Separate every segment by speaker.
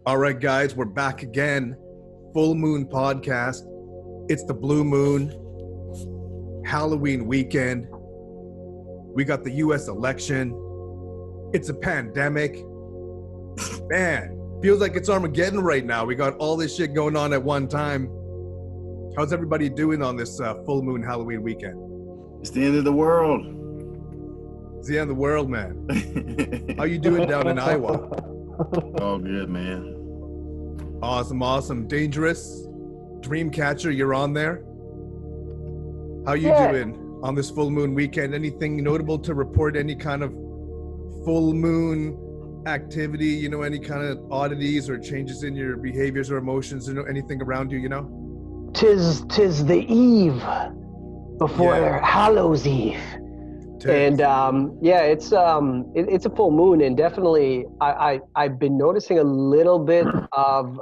Speaker 1: All right, guys, we're back again. Full Moon Podcast. It's the Blue Moon. Halloween weekend. We got the U.S. election. It's a pandemic. Man, feels like it's Armageddon right now. We got all this shit going on at one time. How's everybody doing on this full moon Halloween weekend?
Speaker 2: It's the end of the world.
Speaker 1: It's the end of the world, man. How you doing down in Iowa?
Speaker 2: All good, man.
Speaker 1: Awesome. Dangerous. Dreamcatcher, you're on there. How you doing on this full moon weekend? Anything notable to report? Any kind of full moon activity? You know, any kind of oddities or changes in your behaviors or emotions? You know, anything around you? You know,
Speaker 3: tis the eve before Hallows Eve. And it's a full moon, and definitely I've been noticing a little bit of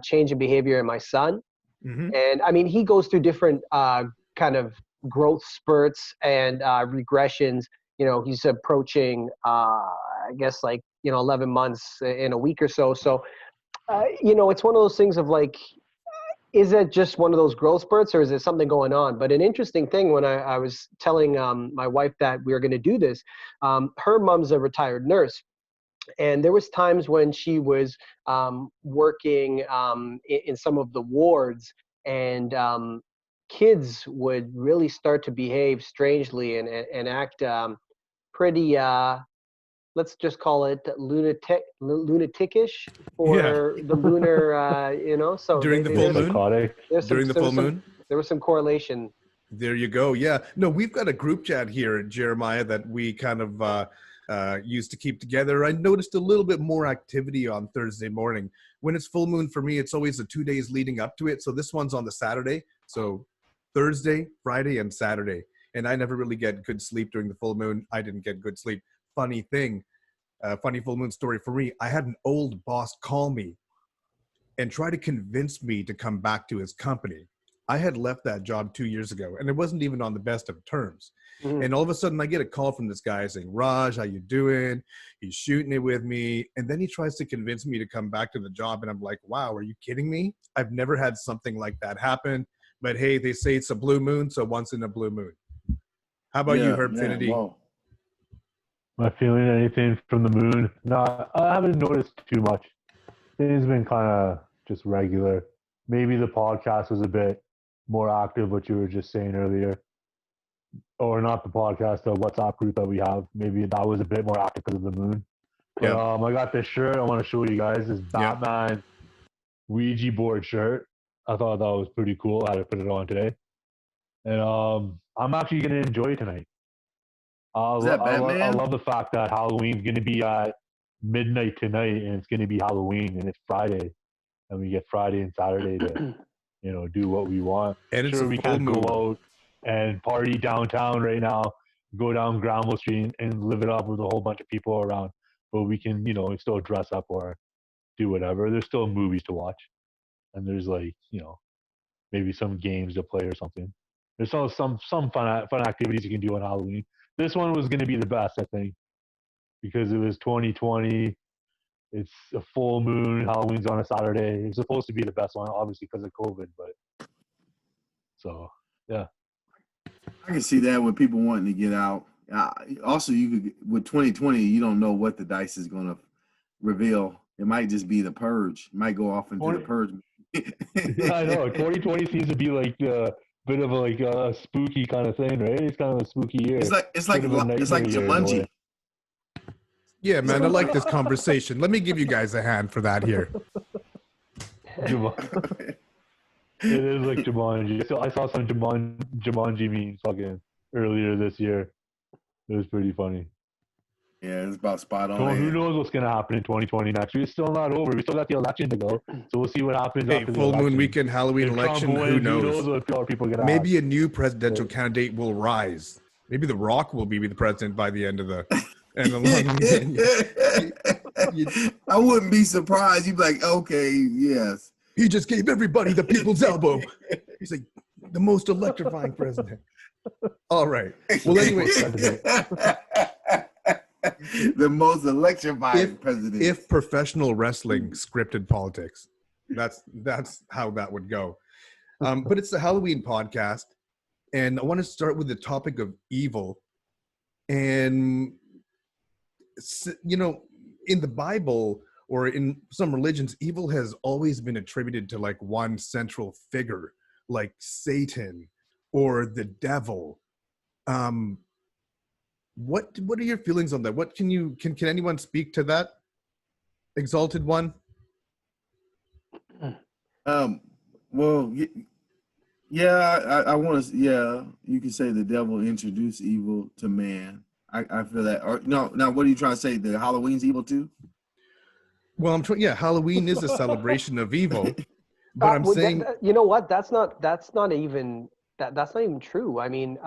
Speaker 3: change in behavior in my son. Mm-hmm. And I mean, he goes through different kind of growth spurts and regressions. You know, he's approaching I guess 11 months in a week or so. So it's one of those things of like, is it just one of those growth spurts or is there something going on? But an interesting thing when I was telling my wife that we were going to do this, her mom's a retired nurse. And there was times when she was working in some of the wards, and kids would really start to behave strangely and act pretty, let's just call it lunaticish for the lunar, so
Speaker 1: during the full moon. During the full moon,
Speaker 3: there was some correlation.
Speaker 1: There you go. Yeah. No, we've got a group chat here at Jeremiah that we kind of used to keep together. I noticed a little bit more activity on Thursday morning. When it's full moon for me, it's always the 2 days leading up to it. So this one's on the Saturday. So Thursday, Friday, and Saturday. And I never really get good sleep during the full moon. I didn't get good sleep. Funny thing, funny full moon story for me. I had an old boss call me and try to convince me to come back to his company. I had left that job 2 years ago, and it wasn't even on the best of terms. Mm-hmm. And all of a sudden, I get a call from this guy saying, "Raj, how you doing?" He's shooting it with me, and then he tries to convince me to come back to the job, and I'm like, "Wow, are you kidding me? I've never had something like that happen." But hey, they say it's a blue moon, so once in a blue moon. How about you, Herbfinity?
Speaker 4: Am I feeling anything from the moon? No, I haven't noticed too much. It's been kind of just regular. Maybe the podcast was a bit more active, what you were just saying earlier. Or not the podcast, the WhatsApp group that we have. Maybe that was a bit more active because of the moon. But, I got this shirt I want to show you guys. This Batman Ouija board shirt. I thought that was pretty cool. I had to put it on today. And I'm actually going to enjoy it tonight. I love the fact that Halloween's going to be at midnight tonight, and it's going to be Halloween, and it's Friday, and we get Friday and Saturday to, do what we want.
Speaker 1: And
Speaker 4: sure, we can't go out and party downtown right now, go down Granville Street and live it up with a whole bunch of people around, but we can, still dress up or do whatever. There's still movies to watch, and there's maybe some games to play or something. There's some fun activities you can do on Halloween. This one was going to be the best, I think, because it was 2020. It's a full moon. Halloween's on a Saturday. It's supposed to be the best one, obviously, because of COVID. But so, yeah.
Speaker 2: I can see that with people wanting to get out. Also, you could with 2020, you don't know what the dice is going to reveal. It might just be the purge. It might go off into the purge.
Speaker 4: Yeah, I know. 2020 seems to be like bit of a spooky kind of thing, right? It's kind of a spooky year.
Speaker 2: It's like Jumanji.
Speaker 1: Yeah, man, I like this conversation. Let me give you guys a hand for that here.
Speaker 4: It is like Jumanji. So I saw some Jumanji memes fucking earlier this year. It was pretty funny.
Speaker 2: Yeah, it's about spot on.
Speaker 4: So who knows what's going to happen in 2020 next year? It's still not over. We still got the election to go. So we'll see what happens after the
Speaker 1: full
Speaker 4: election.
Speaker 1: Moon weekend, Halloween election, who knows?
Speaker 4: What people get
Speaker 1: Maybe a new presidential candidate will rise. Maybe The Rock will be the president by the end of the
Speaker 2: I wouldn't be surprised. You'd be like, okay, yes.
Speaker 1: He just gave everybody the people's elbow. He's like the most electrifying president. All right. Well, anyway.
Speaker 2: The most electrifying president.
Speaker 1: If professional wrestling scripted politics, that's how that would go. But it's the Halloween podcast, and I want to start with the topic of evil. And you know, in the Bible or in some religions, evil has always been attributed to like one central figure, like Satan or the devil. What are your feelings on that? What can anyone speak to that? Exalted One?
Speaker 2: Well, yeah, I want to. Yeah, you can say the devil introduced evil to man. I feel that. Or no, now what are you trying to say? The Halloween's evil too?
Speaker 1: Well, Halloween is a celebration of evil, but I'm saying,
Speaker 3: you know what? That's not even true. I mean,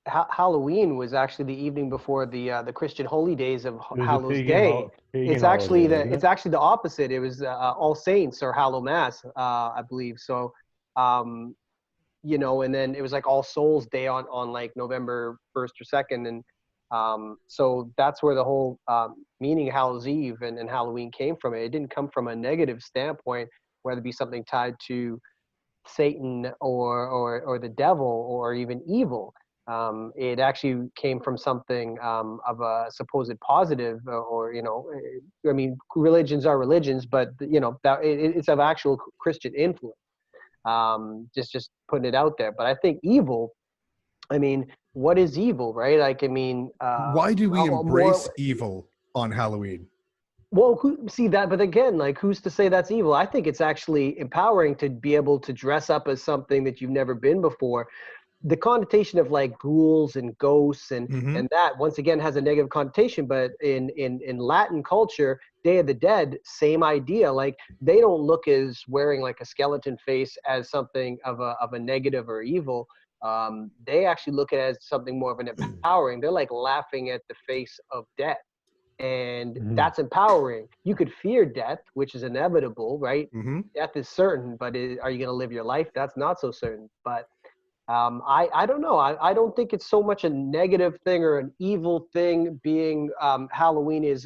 Speaker 3: Halloween was actually the evening before the Christian holy days of
Speaker 4: It was a
Speaker 3: Hallows
Speaker 4: pagan
Speaker 3: Day. It's actually
Speaker 4: holiday, wasn't it?
Speaker 3: it's actually the opposite. It was All Saints or Hallow Mass, I believe. So, you know, and then it was like All Souls Day on like November 1st or 2nd, and so that's where the whole meaning of Hallows Eve and Halloween came from. It didn't come from a negative standpoint, whether it be something tied to Satan or the devil or even evil. It actually came from something of a supposed positive, or you know, I mean, religions are religions, but you know that it's of actual Christian influence. Just putting it out there. But I think evil. I mean, what is evil, right? Like, I mean,
Speaker 1: why do we embrace evil on Halloween?
Speaker 3: Well, see that, but again, like, who's to say that's evil? I think it's actually empowering to be able to dress up as something that you've never been before. The connotation of like ghouls and ghosts and that once again has a negative connotation, but in Latin culture, Day of the Dead, same idea. Like, they don't look as wearing like a skeleton face as something of a negative or evil. They actually look at it as something more of an empowering. They're like laughing at the face of death. And that's empowering. You could fear death, which is inevitable, right? Death is certain, but are you going to live your life? That's not so certain. But I don't know. I don't think it's so much a negative thing or an evil thing. Being Halloween is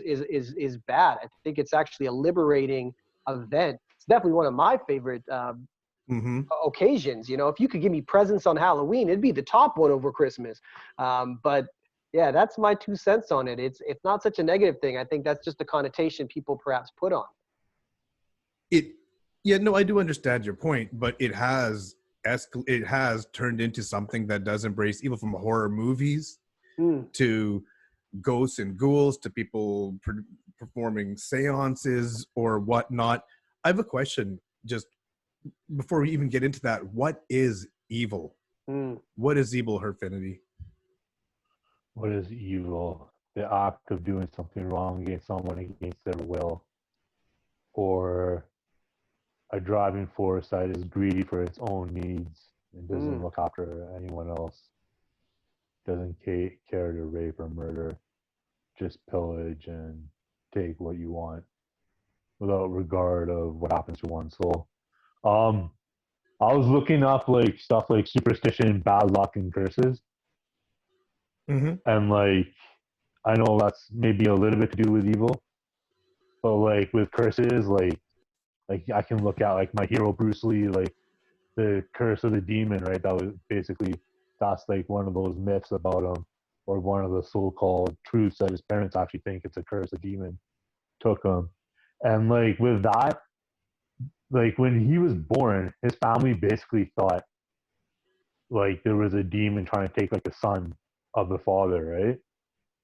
Speaker 3: bad. I think it's actually a liberating event. It's definitely one of my favorite occasions. You know, if you could give me presents on Halloween, it'd be the top one over Christmas. But yeah, that's my 2 cents on it. It's not such a negative thing. I think that's just a connotation people perhaps put on
Speaker 1: it. Yeah, no, I do understand your point, but it has turned into something that does embrace evil, from horror movies to ghosts and ghouls to people performing seances or whatnot. I have a question just before we even get into that. What is evil? What is evil, Herfinity?
Speaker 4: What is evil? The act of doing something wrong against someone against their will, or a driving force that is greedy for its own needs and doesn't look after anyone else, doesn't care to rape or murder, just pillage and take what you want without regard of what happens to one's soul. I was looking up like stuff like superstition, bad luck, and curses. And like, I know that's maybe a little bit to do with evil, but like with curses, like I can look at like my hero Bruce Lee, like the curse of the demon, right? That was basically, that's like one of those myths about him, or one of the so-called truths that his parents actually think it's a curse, a demon took him. And like with that, like when he was born, his family basically thought like there was a demon trying to take like the son of the father, right?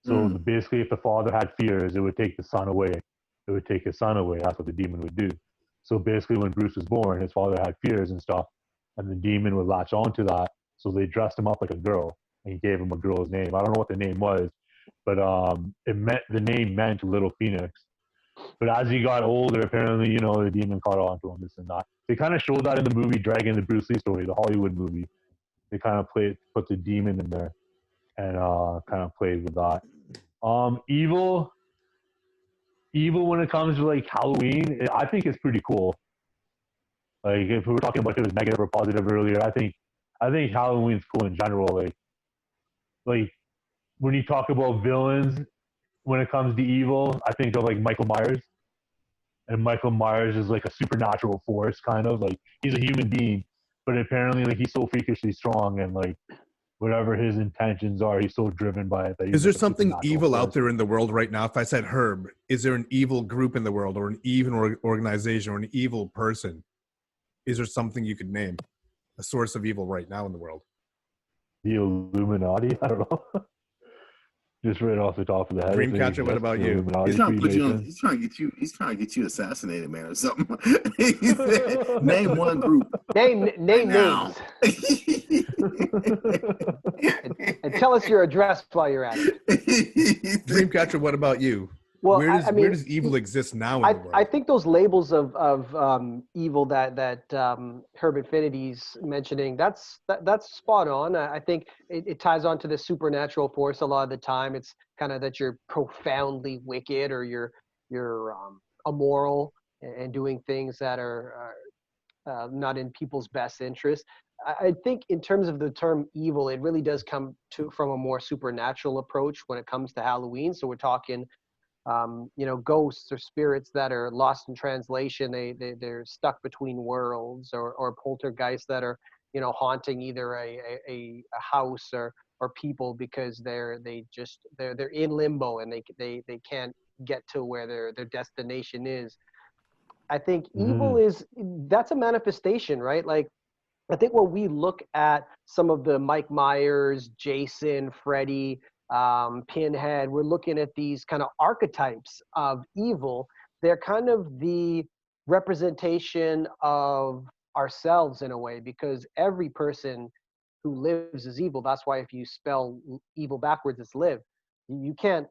Speaker 4: So basically, if the father had fears, it would take the son away. It would take his son away. That's what the demon would do. So basically, when Bruce was born, his father had fears and stuff, and the demon would latch onto that. So they dressed him up like a girl and gave him a girl's name. I don't know what the name was, but the name meant Little Phoenix. But as he got older, apparently, you know, the demon caught on to him, this and that. They kind of showed that in the movie Dragon, the Bruce Lee story, the Hollywood movie. They kind of put the demon in there and kind of played with that. Evil when it comes to like Halloween, I think it's pretty cool. Like if we were talking about if it was negative or positive earlier, I think Halloween's cool in general. Like when you talk about villains, when it comes to evil, I think of like Michael Myers. And Michael Myers is like a supernatural force, kind of like he's a human being, but apparently like he's so freakishly strong, and like whatever his intentions are, he's so driven by it that he's
Speaker 1: Is there
Speaker 4: like a
Speaker 1: something
Speaker 4: supernatural
Speaker 1: evil
Speaker 4: force.
Speaker 1: out there in the world right now? If I said Herb, is there an evil group in the world, or an evil organization, or an evil person? Is there something you could name? A source of evil right now in the world?
Speaker 4: The Illuminati? I don't know. Just right off the top of the head.
Speaker 1: Dreamcatcher, what about
Speaker 4: the
Speaker 1: you?
Speaker 4: Illuminati,
Speaker 2: He's trying to put you on.
Speaker 4: Freemasons.
Speaker 2: He's trying to get you. He's trying to get you assassinated, man, or something. He said, name one group.
Speaker 3: Name
Speaker 2: right
Speaker 3: names
Speaker 2: now.
Speaker 3: and tell us your address while you're at it.
Speaker 1: Dreamcatcher, what about you?
Speaker 3: Well,
Speaker 1: where
Speaker 3: I mean,
Speaker 1: where does evil exist now in the world?
Speaker 3: I think those labels of evil that Herb Infinity's mentioning, that's spot on. I think it ties on to the supernatural force a lot of the time. It's kind of that you're profoundly wicked, or you're immoral and doing things that are not in people's best interest. I think in terms of the term evil, it really does come from a more supernatural approach when it comes to Halloween. So we're talking ghosts or spirits that are lost in translation. They're stuck between worlds, or poltergeists that are, haunting either a house or people, because they're in limbo, and they can't get to where their destination is. I think evil that's a manifestation, right? Like, I think when we look at some of the Mike Myers, Jason, Freddy, Pinhead, we're looking at these kind of archetypes of evil. They're kind of the representation of ourselves in a way, because every person who lives is evil. That's why if you spell evil backwards, it's live. You can't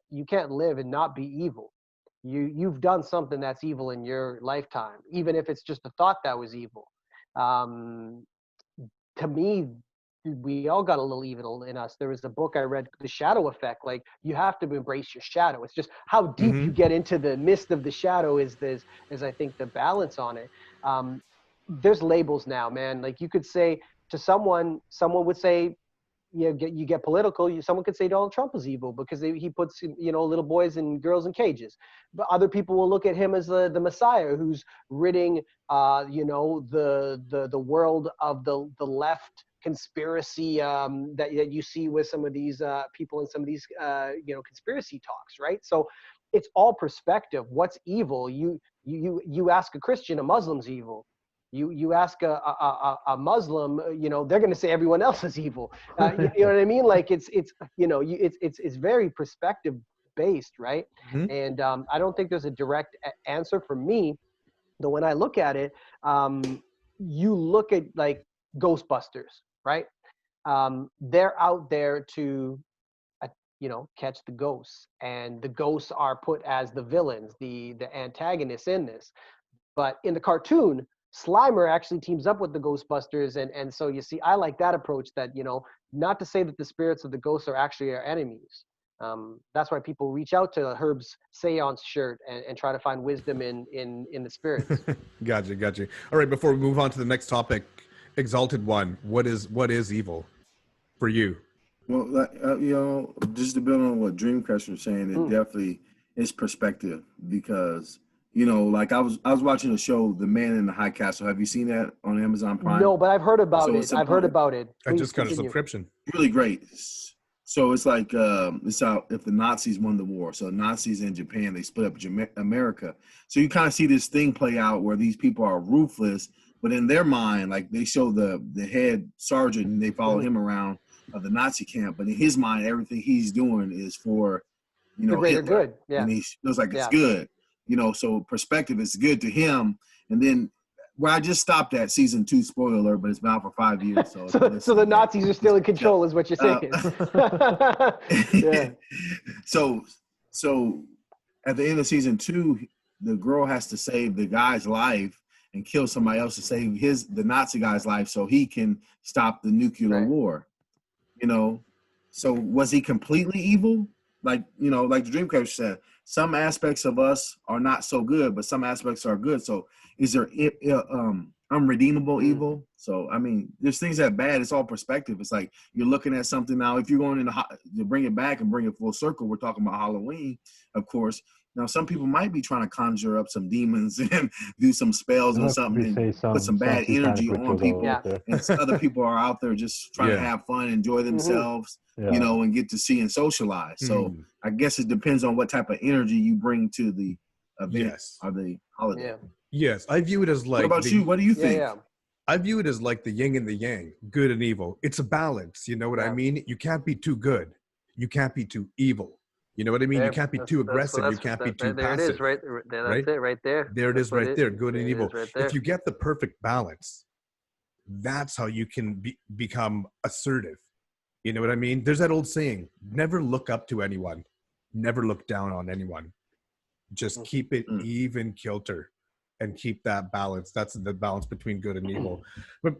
Speaker 3: live and not be evil. You've done something that's evil in your lifetime, even if it's just a thought that was evil. To me, we all got a little evil in us. There was a book I read, The Shadow Effect. Like, you have to embrace your shadow. It's just how deep you get into the mist of the shadow is I think the balance on it. There's labels now, man. Like, you could say to someone would say, you get political. Someone could say Donald Trump is evil because he puts little boys and girls in cages. But other people will look at him as the Messiah, who's ridding the world of the left conspiracy that you see with some of these people in some of these conspiracy talks, right? So it's all perspective. What's evil? You ask a Christian, a Muslim's evil. You ask a Muslim, they're going to say everyone else is evil. You know what I mean? Like, it's very perspective based, right?
Speaker 1: Mm-hmm.
Speaker 3: And I don't think there's a direct answer for me. Though when I look at it, you look at like Ghostbusters, right? They're out there to catch the ghosts, and the ghosts are put as the villains, the antagonists in this. But in the cartoon, Slimer actually teams up with the Ghostbusters, and so you see, I like that approach. That not to say that the spirits of the ghosts are actually our enemies. That's why people reach out to Herb's seance shirt and try to find wisdom in the spirits.
Speaker 1: Gotcha. All right, before we move on to the next topic, Exalted One, what is evil for you?
Speaker 2: Well, just to build on what Dreamcatcher was saying, it definitely is perspective, because like I was watching a show, The Man in the High Castle. Have you seen that on Amazon Prime?
Speaker 3: No, but I've heard about it. I've heard about it.
Speaker 1: I just got a subscription.
Speaker 2: Really great. So it's like it's out if the Nazis won the war. So Nazis in Japan, they split up America. So you kind of see this thing play out where these people are ruthless, but in their mind, like they show the head sergeant and they follow him around the Nazi camp, but in his mind, everything he's doing is for
Speaker 3: the greater
Speaker 2: Hitler.
Speaker 3: good. Yeah,
Speaker 2: and he feels like it's good. So perspective is good to him. And then where I just stopped at season 2, spoiler alert, but it's been out for 5 years. So
Speaker 3: so the Nazis are still in control, is what you're saying.
Speaker 2: Yeah. So at the end of season 2, the girl has to save the guy's life and kill somebody else to save the Nazi guy's life so he can stop the nuclear war. So was he completely evil? Like the Dreamcatcher said, some aspects of us are not so good, but some aspects are good. So is there unredeemable evil. So I mean, there's things that bad. It's all perspective. It's like you're looking at something now. If you're going into to bring it back and bring it full circle, we're talking about Halloween, of course. Now, some people might be trying to conjure up some demons and do some spells or something and put some bad energy on people. And other people are out there just trying to have fun, enjoy themselves, you know, and get to see and socialize. So I guess it depends on what type of energy you bring to the event or the holiday.
Speaker 1: Yes, I view it as like.
Speaker 2: What about you? What do you think?
Speaker 1: I view it as like the yin and the yang, good and evil. It's a balance. You know what I mean? You can't be too good. You can't be too evil. You know what I mean? You can't be too aggressive. You can't be too passive.
Speaker 3: There it is, right? That's it, right there.
Speaker 1: There it is, right there. Good and evil. If you get the perfect balance, that's how you can become assertive. You know what I mean? There's that old saying: never look up to anyone, never look down on anyone. Just keep it even kilter. And keep that balance. That's the balance between good and evil. But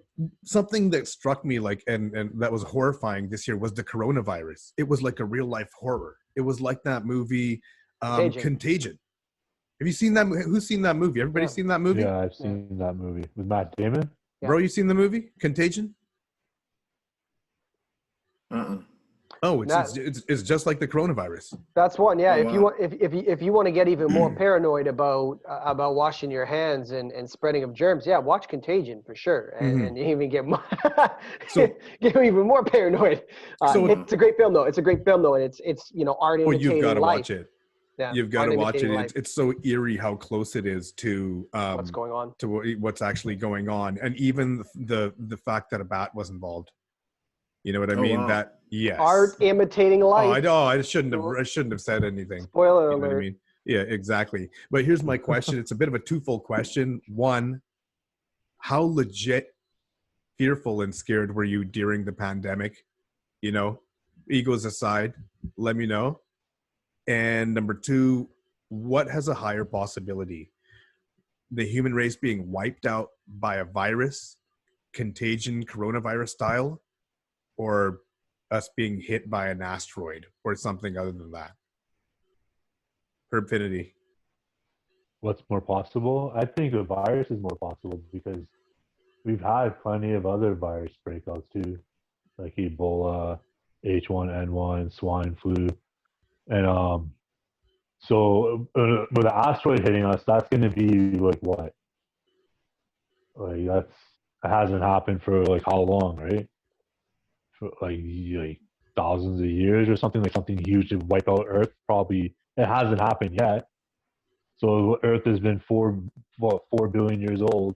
Speaker 1: something that struck me and that was horrifying this year was the coronavirus. It was like a real life horror. It was like that movie Contagion. Have you seen that? Who's seen that movie? Everybody seen that movie?
Speaker 4: Yeah, I've seen that movie with Matt Damon.
Speaker 1: Bro, you seen the movie Contagion? Oh, it's just like the coronavirus.
Speaker 3: That's one, yeah. If you want to get even more paranoid about washing your hands and spreading of germs, watch Contagion for sure, and even get even more paranoid. It's a great film though. It's a great film though, and it's art imitating life.
Speaker 1: You've got to watch it.
Speaker 3: Yeah,
Speaker 1: you've got to watch it. It's so eerie how close it is to
Speaker 3: what's going on,
Speaker 1: to what's actually going on, and even the fact that a bat was involved. You know what I mean? Wow. That yes.
Speaker 3: Art imitating life.
Speaker 1: Oh, I know. I shouldn't have said anything.
Speaker 3: Spoiler
Speaker 1: alert.
Speaker 3: Know what I
Speaker 1: mean? Yeah, exactly. But here's my question. It's a bit of a twofold question. One, how legit fearful and scared were you during the pandemic? You know, egos aside, let me know. And number two, what has a higher possibility? The human race being wiped out by a virus, contagion, coronavirus style, or us being hit by an asteroid or something other than that? Herfinity.
Speaker 4: What's more possible? I think a virus is more possible because we've had plenty of other virus breakouts too, like Ebola, H1N1, swine flu. And so with an asteroid hitting us, that's going to be like what? Like it hasn't happened for like how long, right? Like thousands of years or something, like something huge to wipe out Earth. Probably it hasn't happened yet. So Earth has been 4 billion years old.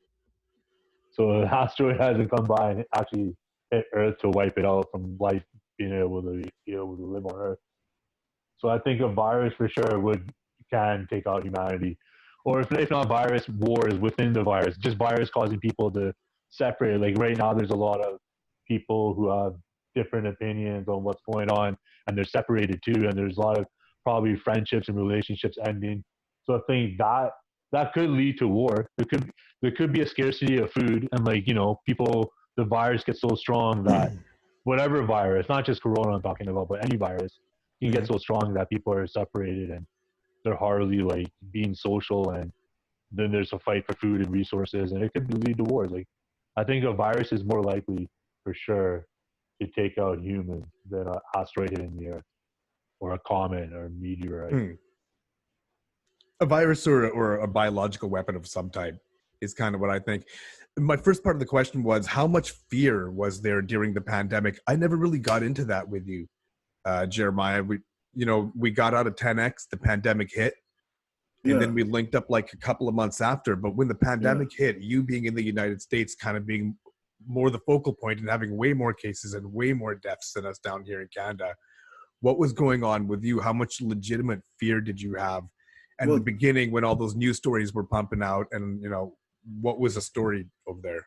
Speaker 4: So an asteroid hasn't come by and actually hit Earth to wipe it out from life being able to live on Earth. So I think a virus for sure can take out humanity, or if not virus, wars within the virus. Just virus causing people to separate. Like right now, there's a lot of people who have different opinions on what's going on, and they're separated too. And there's a lot of probably friendships and relationships ending. So I think that could lead to war. There could be a scarcity of food, and the virus gets so strong that whatever virus, not just corona I'm talking about, but any virus, can get so strong that people are separated and they're hardly being social, and then there's a fight for food and resources, and it could lead to wars. I think a virus is more likely for sure to take out humans than an asteroid hitting the Earth or a comet or a meteorite.
Speaker 1: A virus or a biological weapon of some type is kind of what I think. My first part of the question was, how much fear was there during the pandemic? I never really got into that with you, Jeremiah. We got out of 10X, the pandemic hit, and then we linked up like a couple of months after. But when the pandemic hit, you being in the United States, kind of being more the focal point and having way more cases and way more deaths than us down here in Canada, what was going on with you? How much legitimate fear did you have at the beginning when all those news stories were pumping out? And, what was the story over there?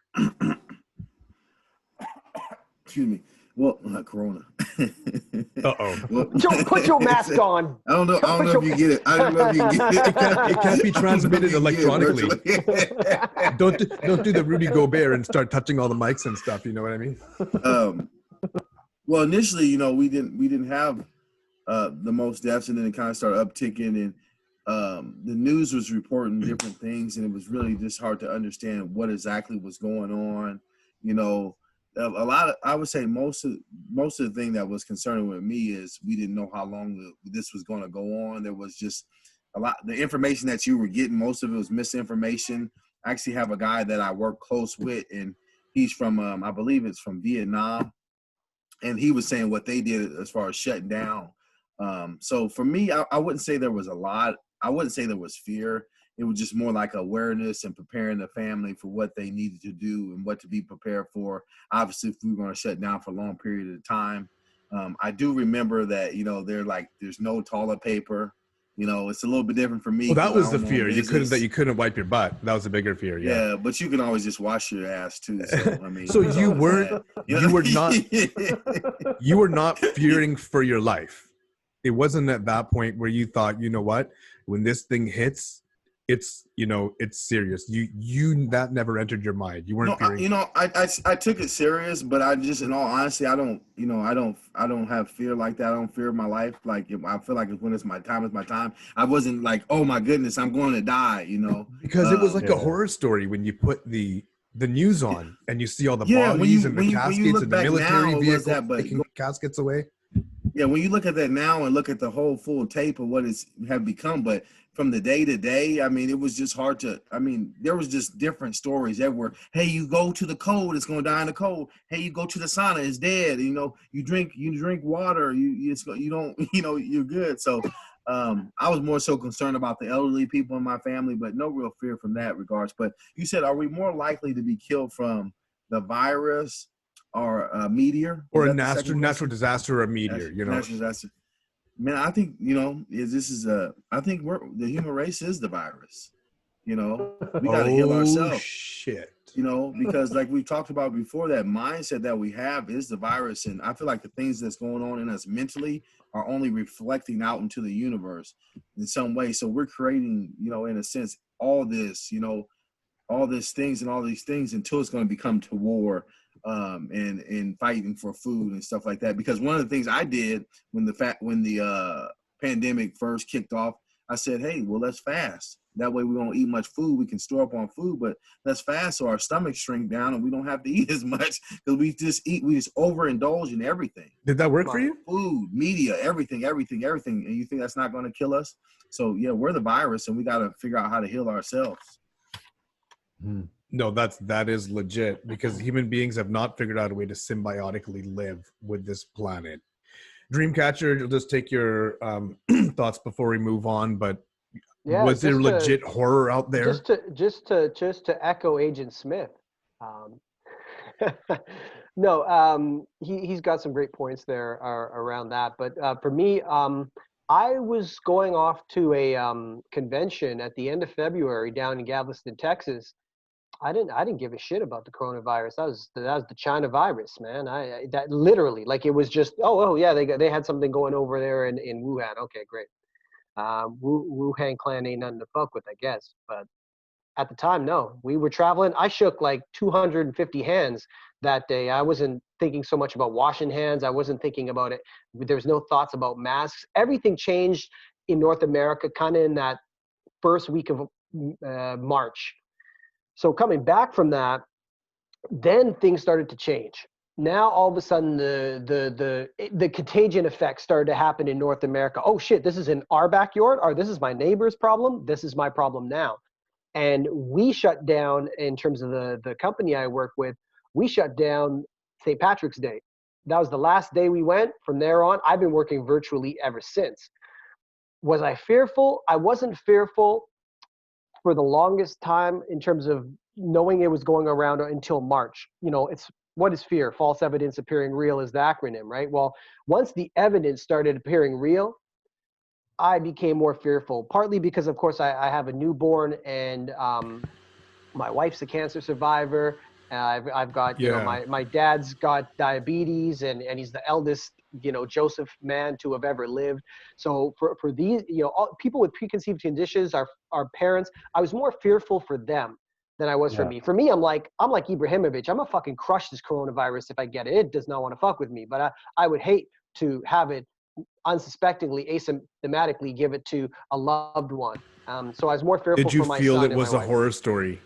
Speaker 2: Excuse me. Well, not Corona.
Speaker 1: Uh-oh.
Speaker 2: Well,
Speaker 3: don't put your mask on.
Speaker 2: I don't know if you get it. I don't know if you get it.
Speaker 1: It can't be transmitted electronically. Don't do the Rudy Gobert and start touching all the mics and stuff. You know what I mean?
Speaker 2: Well, initially, we didn't have the most deaths, and then it kind of started upticking, and the news was reporting different things, and it was really just hard to understand what exactly was going on. You know, a lot of, I would say most of the thing that was concerning with me is we didn't know how long this was going to go on. There was just a lot, the information that you were getting, most of it was misinformation. I actually have a guy that I work close with, and he's from, I believe it's from Vietnam, and he was saying what they did as far as shutting down. So for me, I wouldn't say there was a lot. I wouldn't say there was fear. It was just more like awareness and preparing the family for what they needed to do and what to be prepared for. Obviously, if we were going to shut down for a long period of time. I do remember that, you know, there's no toilet paper. You know, it's a little bit different for me.
Speaker 1: Well, that
Speaker 2: because
Speaker 1: was
Speaker 2: I
Speaker 1: the
Speaker 2: own my own
Speaker 1: fear.
Speaker 2: business.
Speaker 1: You couldn't wipe your butt. That was the bigger fear. Yeah.
Speaker 2: Yeah, but you can always just wash your ass too. So I mean,
Speaker 1: So
Speaker 2: there's
Speaker 1: you
Speaker 2: always
Speaker 1: weren't,
Speaker 2: that.
Speaker 1: you were not, you were not fearing for your life. It wasn't at that point where you thought, you know what, when this thing hits, it's, you know, it's serious. You that never entered your mind. You weren't
Speaker 2: No,
Speaker 1: fearing.
Speaker 2: I took it serious, but I just, in all honesty, I don't have fear like that. I don't fear my life. Like, I feel like when it's my time, it's my time. I wasn't like, oh my goodness, I'm going to die. You know,
Speaker 1: Because it was like a
Speaker 4: Yeah.
Speaker 1: horror story when you put the news on and you see all the
Speaker 2: yeah.
Speaker 1: bodies and the
Speaker 2: When you
Speaker 1: caskets
Speaker 2: look
Speaker 1: and the
Speaker 2: back
Speaker 1: military
Speaker 2: now, it was
Speaker 1: vehicles
Speaker 2: that. But
Speaker 1: taking caskets away.
Speaker 2: yeah, when you look at that now and look at the whole full tape of what it's have become, but from the day to day, I mean, it was just hard to. I mean, there was just different stories that were, hey, you go to the cold, it's going to die in the cold. Hey, you go to the sauna, it's dead. You know, you drink water, you don't, you know, you're good. So, I was more so concerned about the elderly people in my family, but no real fear from that regards. But you said, are we more likely to be killed from the virus or a meteor?
Speaker 1: Or
Speaker 2: Was
Speaker 1: a
Speaker 2: that the second
Speaker 1: natural
Speaker 2: question?
Speaker 1: disaster or a meteor, you know.
Speaker 2: Natural disaster. Man, I think, you know, I think the human race is the virus. You know, we got to heal
Speaker 1: Oh
Speaker 2: ourselves.
Speaker 1: shit.
Speaker 2: You know, because like we talked about before, that mindset that we have is the virus, and I feel like the things that's going on in us mentally are only reflecting out into the universe in some way. So we're creating, you know, in a sense, all this, you know, all these things until it's going to become to war, and fighting for food and stuff like that. Because one of the things I did when the pandemic first kicked off, I said, hey, well, let's fast. That way we won't eat much food. We can store up on food, but let's fast so our stomachs shrink down and we don't have to eat as much, because we just overindulge in everything.
Speaker 1: Did that work for you?
Speaker 2: Food, media, everything. And you think that's not going to kill us? So yeah, we're the virus, and we got to figure out how to heal ourselves.
Speaker 1: No, that is legit, because human beings have not figured out a way to symbiotically live with this planet. Dreamcatcher, you'll just take your thoughts before we move on, but
Speaker 3: Yeah,
Speaker 1: was there legit horror out there?
Speaker 3: Just to echo Agent Smith. Um, no, he's got some great points there around that. But for me, I was going off to a convention at the end of February down in Galveston, Texas. I didn't give a shit about the coronavirus. That was the China virus, man. That literally, like, it was just, oh yeah, they had something going over there in Wuhan. Okay, great. Wuhan clan ain't nothing to fuck with, I guess. But at the time, no. We were traveling. I shook like 250 hands that day. I wasn't thinking so much about washing hands. I wasn't thinking about it. There was no thoughts about masks. Everything changed in North America kind of in that first week of March. So coming back from that, then things started to change. Now all of a sudden the contagion effect started to happen in North America. Oh shit, this is in our backyard, or this is my neighbor's problem. This is my problem now. And we shut down, in terms of the company I work with, we shut down St. Patrick's Day. That was the last day we went. From there on, I've been working virtually ever since. Was I fearful? I wasn't fearful for the longest time in terms of knowing it was going around until March. You know, it's, what is fear? False evidence appearing real is the acronym, right? Well, once the evidence started appearing real, I became more fearful, partly because, of course, I have a newborn, and my wife's a cancer survivor. I've got, you know, my dad's got diabetes, and he's the eldest, you know, Joseph man to have ever lived. So for these, you know, people with preconceived conditions, our parents, I was more fearful for them than I was for me. For me, I'm like Ibrahimovic. I'm gonna fucking crush this coronavirus if I get it. It does not want to fuck with me, but I would hate to have it unsuspectingly, asymptomatically give it to a loved one. So I was more fearful
Speaker 1: Did you
Speaker 3: for my
Speaker 1: feel
Speaker 3: son
Speaker 1: it
Speaker 3: and my
Speaker 1: was a
Speaker 3: wife.
Speaker 1: horror story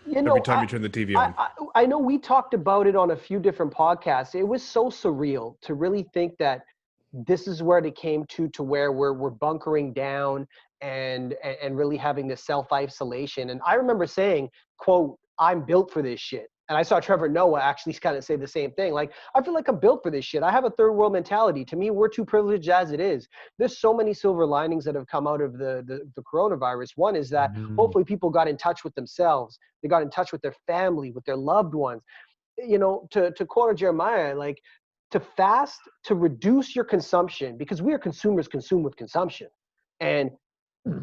Speaker 3: You
Speaker 1: every
Speaker 3: know,
Speaker 1: time you turn the TV on?
Speaker 3: I know we talked about it on a few different podcasts. It was so surreal to really think that this is where it came to where we're bunkering down and really having this self-isolation. And I remember saying, quote, "I'm built for this shit." And I saw Trevor Noah actually kind of say the same thing. Like, I feel like I'm built for this shit. I have a third world mentality. To me, we're too privileged as it is. There's so many silver linings that have come out of the coronavirus. One is that hopefully people got in touch with themselves. They got in touch with their family, with their loved ones. You know, to quote Jeremiah, like, to fast, to reduce your consumption, because we are consumers consumed with consumption. And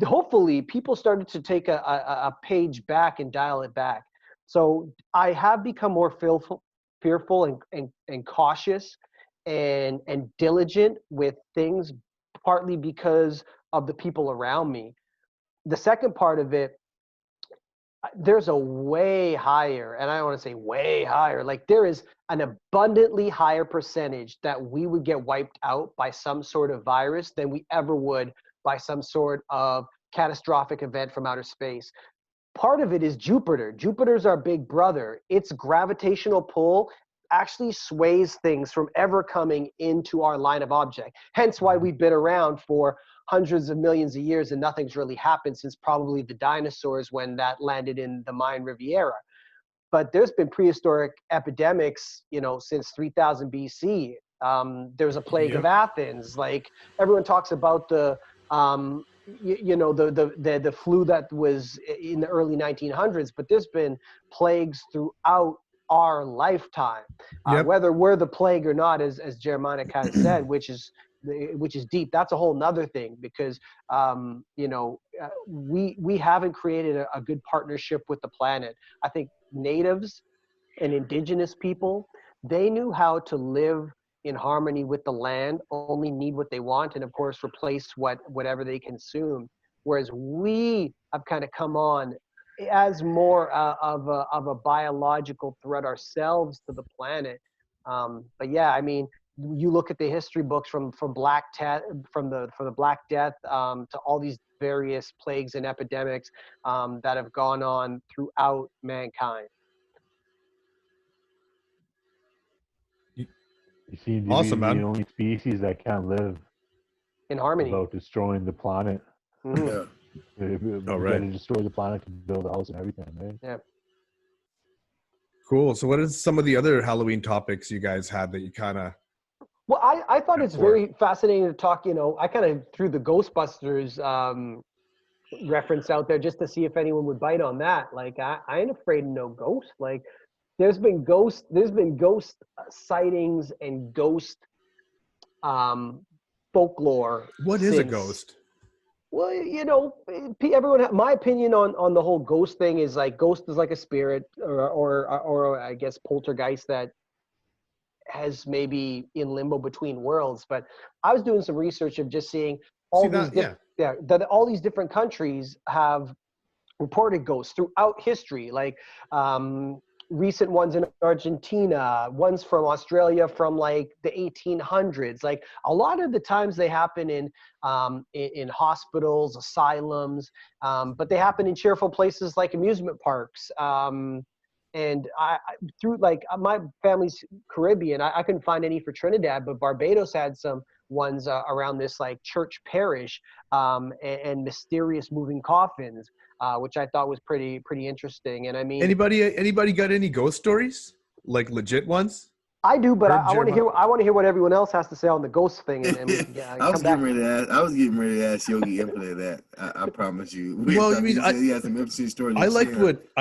Speaker 3: hopefully people started to take a page back and dial it back. So I have become more fearful and cautious and diligent with things, partly because of the people around me. The second part of it, there's a way higher, and I don't want to say way higher, like there is an abundantly higher percentage that we would get wiped out by some sort of virus than we ever would by some sort of catastrophic event from outer space. Part of it is Jupiter. Jupiter's our big brother. Its gravitational pull actually sways things from ever coming into our line of object. Hence why we've been around for hundreds of millions of years and nothing's really happened since probably the dinosaurs when that landed in the Mayan Riviera. But there's been prehistoric epidemics, you know, since 3000 BC. There was a plague of Athens. Like, everyone talks about the the flu that was in the early 1900s, but there's been plagues throughout our lifetime. Whether we're the plague or not, as Jeremiah kind of said, which is deep. That's a whole nother thing, because we haven't created a good partnership with the planet. I think natives and indigenous people, they knew how to live in harmony with the land, only need what they want, and of course replace whatever they consume. Whereas we have kind of come on as more of a biological threat ourselves to the planet. But yeah, I mean, you look at the history books from Black from the Black Death to all these various plagues and epidemics that have gone on throughout mankind.
Speaker 4: You seem to
Speaker 1: Awesome,
Speaker 4: be
Speaker 1: man.
Speaker 4: the only species that can't live
Speaker 3: In harmony.
Speaker 4: without destroying the planet.
Speaker 2: Yeah.
Speaker 4: We
Speaker 1: Oh,
Speaker 4: got
Speaker 1: right.
Speaker 4: to destroy the planet to build a house and everything, right?
Speaker 3: Yeah.
Speaker 1: Cool. So what is some of the other Halloween topics you guys had that you kind of...
Speaker 3: Well, I thought it's
Speaker 1: for?
Speaker 3: very fascinating to talk, you know, I kind of threw the Ghostbusters reference out there just to see if anyone would bite on that. Like, I ain't afraid of no ghost. Like, there's been ghost sightings and ghost folklore.
Speaker 1: What is a ghost?
Speaker 3: Well, you know, everyone. My opinion on the whole ghost thing is like, ghost is like a spirit, or I guess poltergeist that has maybe in limbo between worlds. But I was doing some research of just seeing all that all these different countries have reported ghosts throughout history, like recent ones in Argentina, ones from Australia from like the 1800s. Like, a lot of the times they happen in hospitals, asylums, but they happen in cheerful places like amusement parks. And I through like my family's Caribbean, I couldn't find any for Trinidad, but Barbados had some ones around this like church parish and mysterious moving coffins, which I thought was pretty interesting. And I mean,
Speaker 1: anybody got any ghost stories, like legit ones?
Speaker 3: I do, but I want to hear. I want to hear what everyone else has to say on the ghost thing, and we can
Speaker 2: I was
Speaker 3: come
Speaker 2: getting
Speaker 3: back.
Speaker 2: ready to ask. I was getting ready to ask Yogi Infinite that. I promise you.
Speaker 1: Well, you mean
Speaker 2: he has some interesting stories.
Speaker 1: I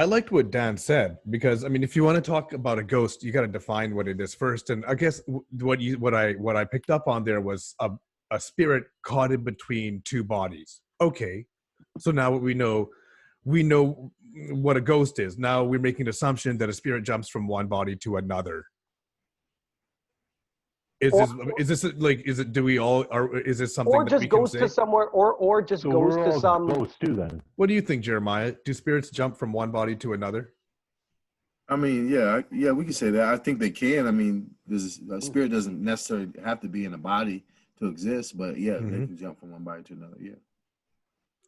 Speaker 1: liked what Dan said, because I mean, if you want to talk about a ghost, you got to define what it is first. And I guess what I picked up on there was a spirit caught in between two bodies. Okay, so now we know what a ghost is. Now we're making an assumption that a spirit jumps from one body to another. Is this like, is it, do we all, or is this something
Speaker 3: or
Speaker 1: that
Speaker 3: just
Speaker 1: we can
Speaker 3: goes
Speaker 1: say?
Speaker 3: to somewhere, or just
Speaker 4: So
Speaker 3: goes
Speaker 4: we're
Speaker 3: to
Speaker 4: all
Speaker 3: some
Speaker 4: ghosts too, then.
Speaker 1: What do you think, Jeremiah? Do spirits jump from one body to another?
Speaker 2: I mean, yeah, we can say that. I think they can. I mean, a spirit doesn't necessarily have to be in a body to exist, but yeah, they
Speaker 1: Mhm.
Speaker 2: can jump from one body to another. Yeah.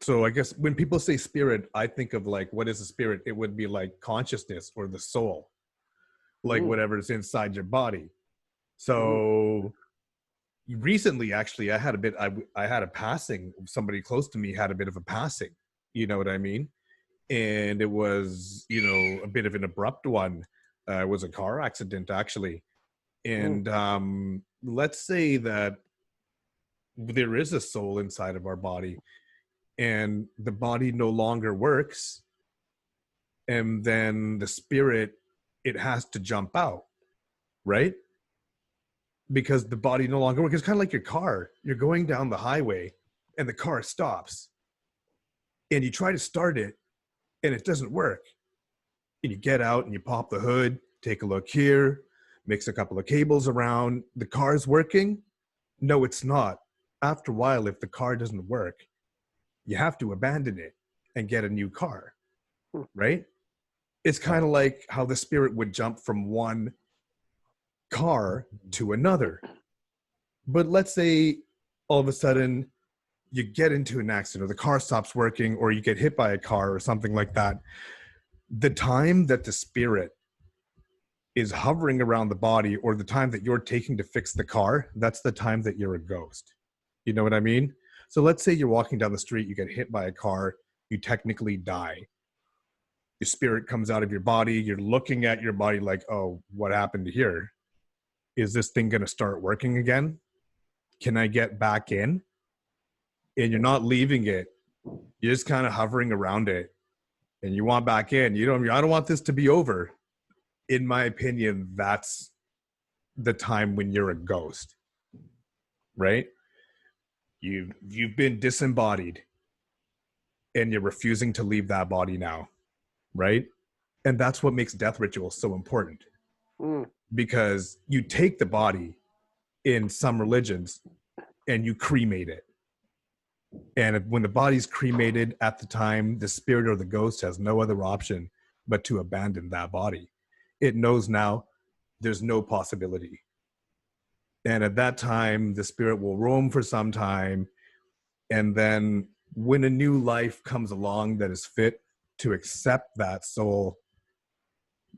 Speaker 1: So I guess when people say spirit, I think of like, what is a spirit? It would be like consciousness or the soul, like
Speaker 3: Mm.
Speaker 1: whatever's inside your body. So recently, actually, I had a passing. Somebody close to me had a bit of a passing. You know what I mean? And it was, a bit of an abrupt one. It was a car accident, actually. And let's say that there is a soul inside of our body, and the body no longer works, and then the spirit, it has to jump out, right? Because the body no longer works. It's kind of like your car. You're going down the highway and the car stops, and you try to start it and it doesn't work. And you get out and you pop the hood, take a look here, mix a couple of cables around. The car's working? No, it's not. After a while, if the car doesn't work, you have to abandon it and get a new car, right? It's kind of like how the spirit would jump from one car to another. But let's say all of a sudden you get into an accident, or the car stops working, or you get hit by a car or something like that. The time that the spirit is hovering around the body, or the time that you're taking to fix the car, that's the time that you're a ghost. You know what I mean? So let's say you're walking down the street, you get hit by a car, you technically die. Your spirit comes out of your body, you're looking at your body like, oh, what happened here? Is this thing going to start working again? Can I get back in? And you're not leaving it. You're just kind of hovering around it, and you want back in. I don't want this to be over. In my opinion, that's the time when you're a ghost, right? You've been disembodied, and you're refusing to leave that body now, right? And that's what makes death rituals so important, because you take the body in some religions and you cremate it. And when the body's cremated, at the time, the spirit or the ghost has no other option but to abandon that body. It knows now there's no possibility. And at that time, the spirit will roam for some time. And then when a new life comes along that is fit to accept that soul,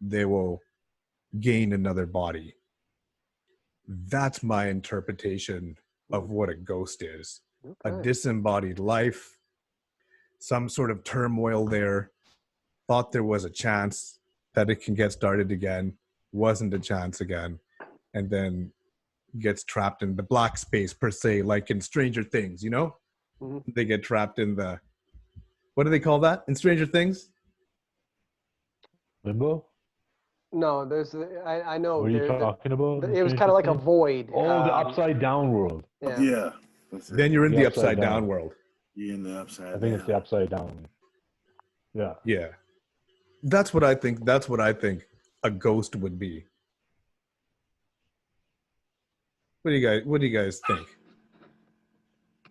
Speaker 1: they will gain another body. That's my interpretation of what a ghost is. A disembodied life, some sort of turmoil there, thought there was a chance that it can get started again, wasn't a chance again, and then gets trapped in the black space, per se, like in Stranger Things, They get trapped in the, what do they call that in Stranger Things?
Speaker 4: Limbo?
Speaker 3: No, I know.
Speaker 4: What are you talking about?
Speaker 3: It was kind of like a void.
Speaker 4: Oh, the upside down world.
Speaker 3: Yeah.
Speaker 2: Yeah. That's it.
Speaker 1: Then you're in the
Speaker 4: upside
Speaker 1: upside down
Speaker 4: down
Speaker 1: world.
Speaker 2: You're in the upside
Speaker 4: I think
Speaker 2: down.
Speaker 4: it's the upside down. Yeah.
Speaker 1: Yeah. That's what I think. That's what I think a ghost would be. What do you guys think?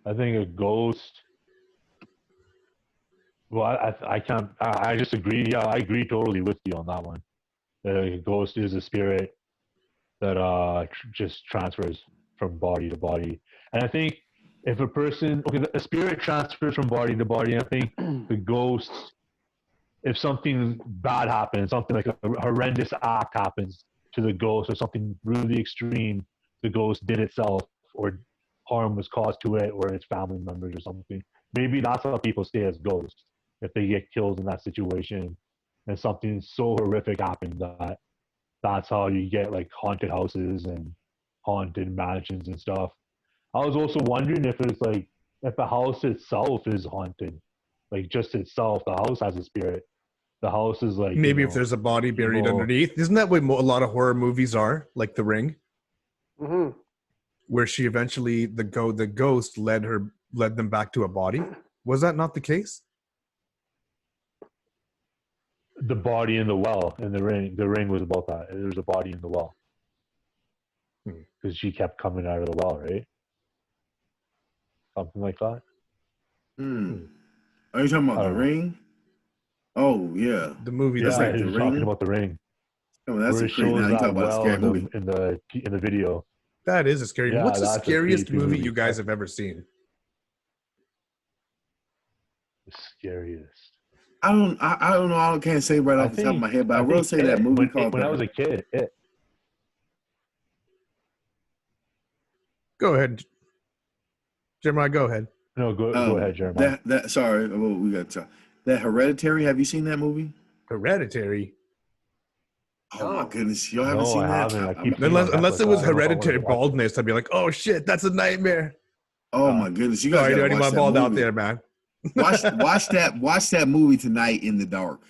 Speaker 4: I think a ghost. Well, I can't. I just agree. Yeah, I agree totally with you on that one. A ghost is a spirit that just transfers from body to body. And I think if a person, a spirit transfers from body to body, I think the ghost, if something bad happens, something like a horrendous act happens to the ghost, or something really extreme, the ghost did itself, or harm was caused to it or its family members or something. Maybe that's how people stay as ghosts, if they get killed in that situation and something so horrific happened that that's how you get like haunted houses and haunted mansions and stuff. I was also wondering if it's like, if the house itself is haunted, like just itself, the house has a spirit. The house is like,
Speaker 1: Maybe if there's a body buried
Speaker 4: evil.
Speaker 1: underneath. Isn't that what a lot of horror movies are? Like The Ring,
Speaker 3: Mm-hmm.
Speaker 1: where she eventually, the ghost led them back to a body. Was that not the case?
Speaker 4: The body in the well in the ring. The Ring was about that. There was a body in the well because she kept coming out of the well, right? Something like that.
Speaker 2: Are you talking about The Ring? Oh yeah,
Speaker 1: The movie.
Speaker 4: Yeah,
Speaker 1: That's
Speaker 4: he
Speaker 1: like
Speaker 4: was talking about The Ring.
Speaker 2: Oh, that's
Speaker 4: where
Speaker 2: a
Speaker 4: it
Speaker 2: crazy.
Speaker 4: shows
Speaker 2: Now you talk
Speaker 4: that
Speaker 2: about a
Speaker 4: well
Speaker 2: scary movie.
Speaker 4: in the video.
Speaker 1: That is a scary.
Speaker 4: Yeah,
Speaker 1: What's the
Speaker 4: that's a
Speaker 1: scariest
Speaker 4: creepy
Speaker 1: movie
Speaker 4: movie.
Speaker 1: you guys have ever seen?
Speaker 4: The scariest.
Speaker 2: I don't know. I can't say right off the top of my head, but I will say that movie called
Speaker 4: when I was a kid.
Speaker 1: Go ahead, Jeremiah. Go ahead.
Speaker 4: No, go ahead, Jeremiah.
Speaker 2: Sorry, well, we got to that Hereditary. Have you seen that movie?
Speaker 1: Hereditary.
Speaker 2: Oh my goodness, y'all haven't
Speaker 4: No,
Speaker 2: seen
Speaker 4: I
Speaker 2: that?
Speaker 4: haven't. I keep
Speaker 1: Unless it was
Speaker 4: I don't know if I wanna
Speaker 1: hereditary
Speaker 4: watch it.
Speaker 1: baldness, I'd be like, oh shit, that's a nightmare.
Speaker 2: Oh my goodness, you guys
Speaker 1: Sorry to
Speaker 2: gotta watch
Speaker 1: anyone
Speaker 2: that
Speaker 1: bald out
Speaker 2: movie.
Speaker 1: there, man.
Speaker 2: Watch that movie tonight in the dark.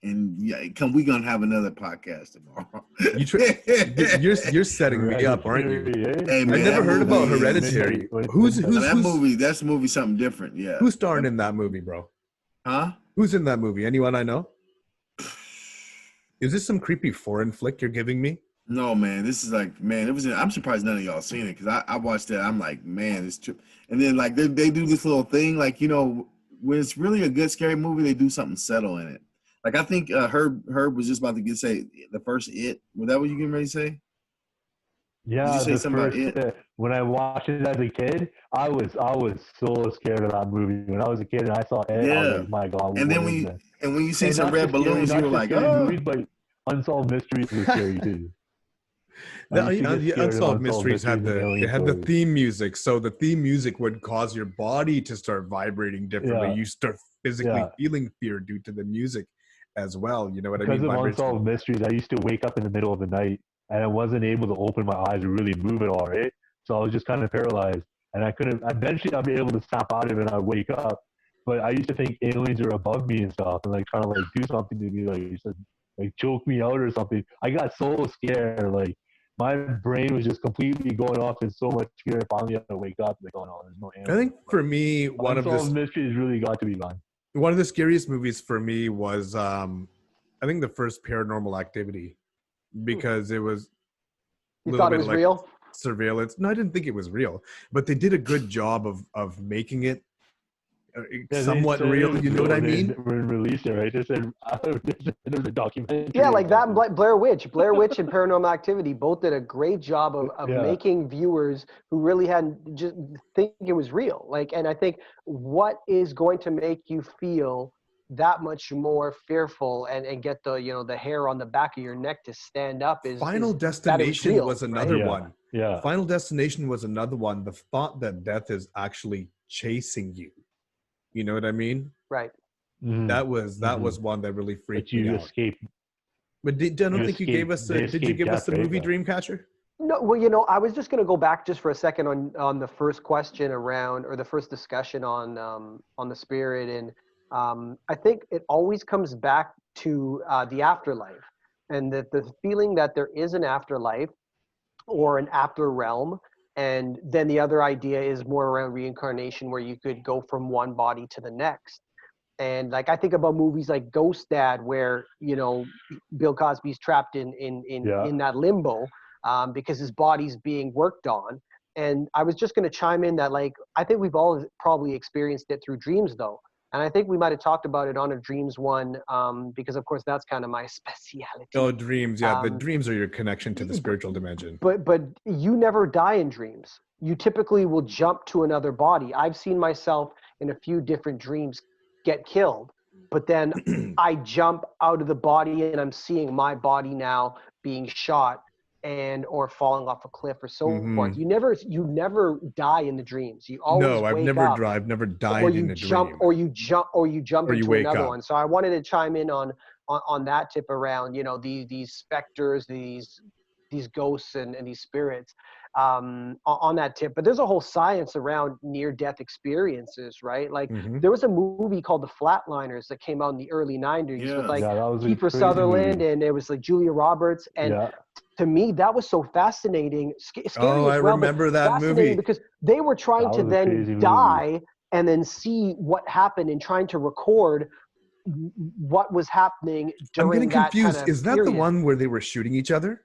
Speaker 2: And yeah, we gonna have another podcast tomorrow.
Speaker 1: You're setting me up, aren't you?
Speaker 2: Hey, man,
Speaker 1: I never heard about Hereditary. That
Speaker 2: movie something different. Yeah.
Speaker 1: Who's starring in that movie, bro?
Speaker 2: Huh?
Speaker 1: Who's in that movie? Anyone I know? Is this some creepy foreign flick you're giving me?
Speaker 2: No, man. This is like, man, I'm surprised none of y'all seen it, because I watched that. I'm like, man, it's true. And then like they do this little thing, like, you know, when it's really a good scary movie, they do something subtle in it. Like I think Herb was just about to say the first It. Was that what you getting ready to say?
Speaker 4: Yeah,
Speaker 2: Did you say something about It?
Speaker 4: When I watched it as a kid, I was so scared of that movie. When I was a kid and I saw It, I was like, my God.
Speaker 2: And then when you see some red balloons, you were like,
Speaker 4: movies, but Unsolved Mysteries were scary too.
Speaker 1: The Unsolved Mysteries had the theme music, so the theme music would cause your body to start vibrating differently. You start physically feeling fear due to the music as well. You know what I mean?
Speaker 4: Because of Unsolved Mysteries, I used to wake up in the middle of the night and I wasn't able to open my eyes or really move at all, right? So I was just kind of paralyzed, and I couldn't. Eventually, I'd be able to snap out of it and I'd wake up. But I used to think aliens are above me and stuff, and like trying to like do something to me, like choke me out or something. I got so scared, like my brain was just completely going off in so much fear. Finally, I had to wake up, like, oh no, there's no aliens.
Speaker 1: I think for me,
Speaker 4: Unsolved Mysteries really got to be gone.
Speaker 1: One of the scariest movies for me was, I think, the first Paranormal Activity, because it was.
Speaker 3: You thought it was real?
Speaker 1: Surveillance. No, I didn't think it was real, but they did a good job of making it somewhat real. You know what I mean?
Speaker 4: Released it, right? They said there's a documentary.
Speaker 3: Yeah, like that and Blair Witch and Paranormal Activity both did a great job of making viewers who really hadn't just think it was real. Like, and I think what is going to make you feel that much more fearful and get the hair on the back of your neck to stand up is
Speaker 1: Final Destination was another
Speaker 3: right?
Speaker 1: one.
Speaker 4: Yeah.
Speaker 1: Final Destination was another one. The thought that death is actually chasing you. You know what I mean?
Speaker 3: Right.
Speaker 1: Mm-hmm. That was one that really freaked me out.
Speaker 4: Escape.
Speaker 1: But I don't think you gave us did you give us the movie Dreamcatcher?
Speaker 3: No, well, I was just going to go back just for a second on the first question or the first discussion on the spirit, and I think it always comes back to the afterlife, and the feeling that there is an afterlife or an after realm. And then the other idea is more around reincarnation, where you could go from one body to the next. And like I think about movies like Ghost Dad, where Bill Cosby's trapped in that limbo because his body's being worked on. And I was just going to chime in that, like, I think we've all probably experienced it through dreams, though. And I think we might have talked about it on a dreams one, because of course that's kind of my speciality.
Speaker 1: Oh, dreams. Yeah. The dreams are your connection to the spiritual dimension.
Speaker 3: But you never die in dreams. You typically will jump to another body. I've seen myself in a few different dreams get killed, but then I jump out of the body and I'm seeing my body now being shot or falling off a cliff or so forth. You never die in the dreams. You always
Speaker 1: I've never died in a dream.
Speaker 3: Or you jump into another one. So I wanted to chime in on that tip around these specters, these ghosts and these spirits on that tip. But there's a whole science around near-death experiences, right? Like there was a movie called The Flatliners that came out in the early 90s with like Kiefer Sutherland movie. And it was like Julia Roberts. And to me, that was so fascinating. Scary as well,
Speaker 1: I remember that movie.
Speaker 3: Because they were trying to then die and then see what happened and trying to record what was happening during that. I'm getting confused.
Speaker 1: Is that the one where they were shooting each other?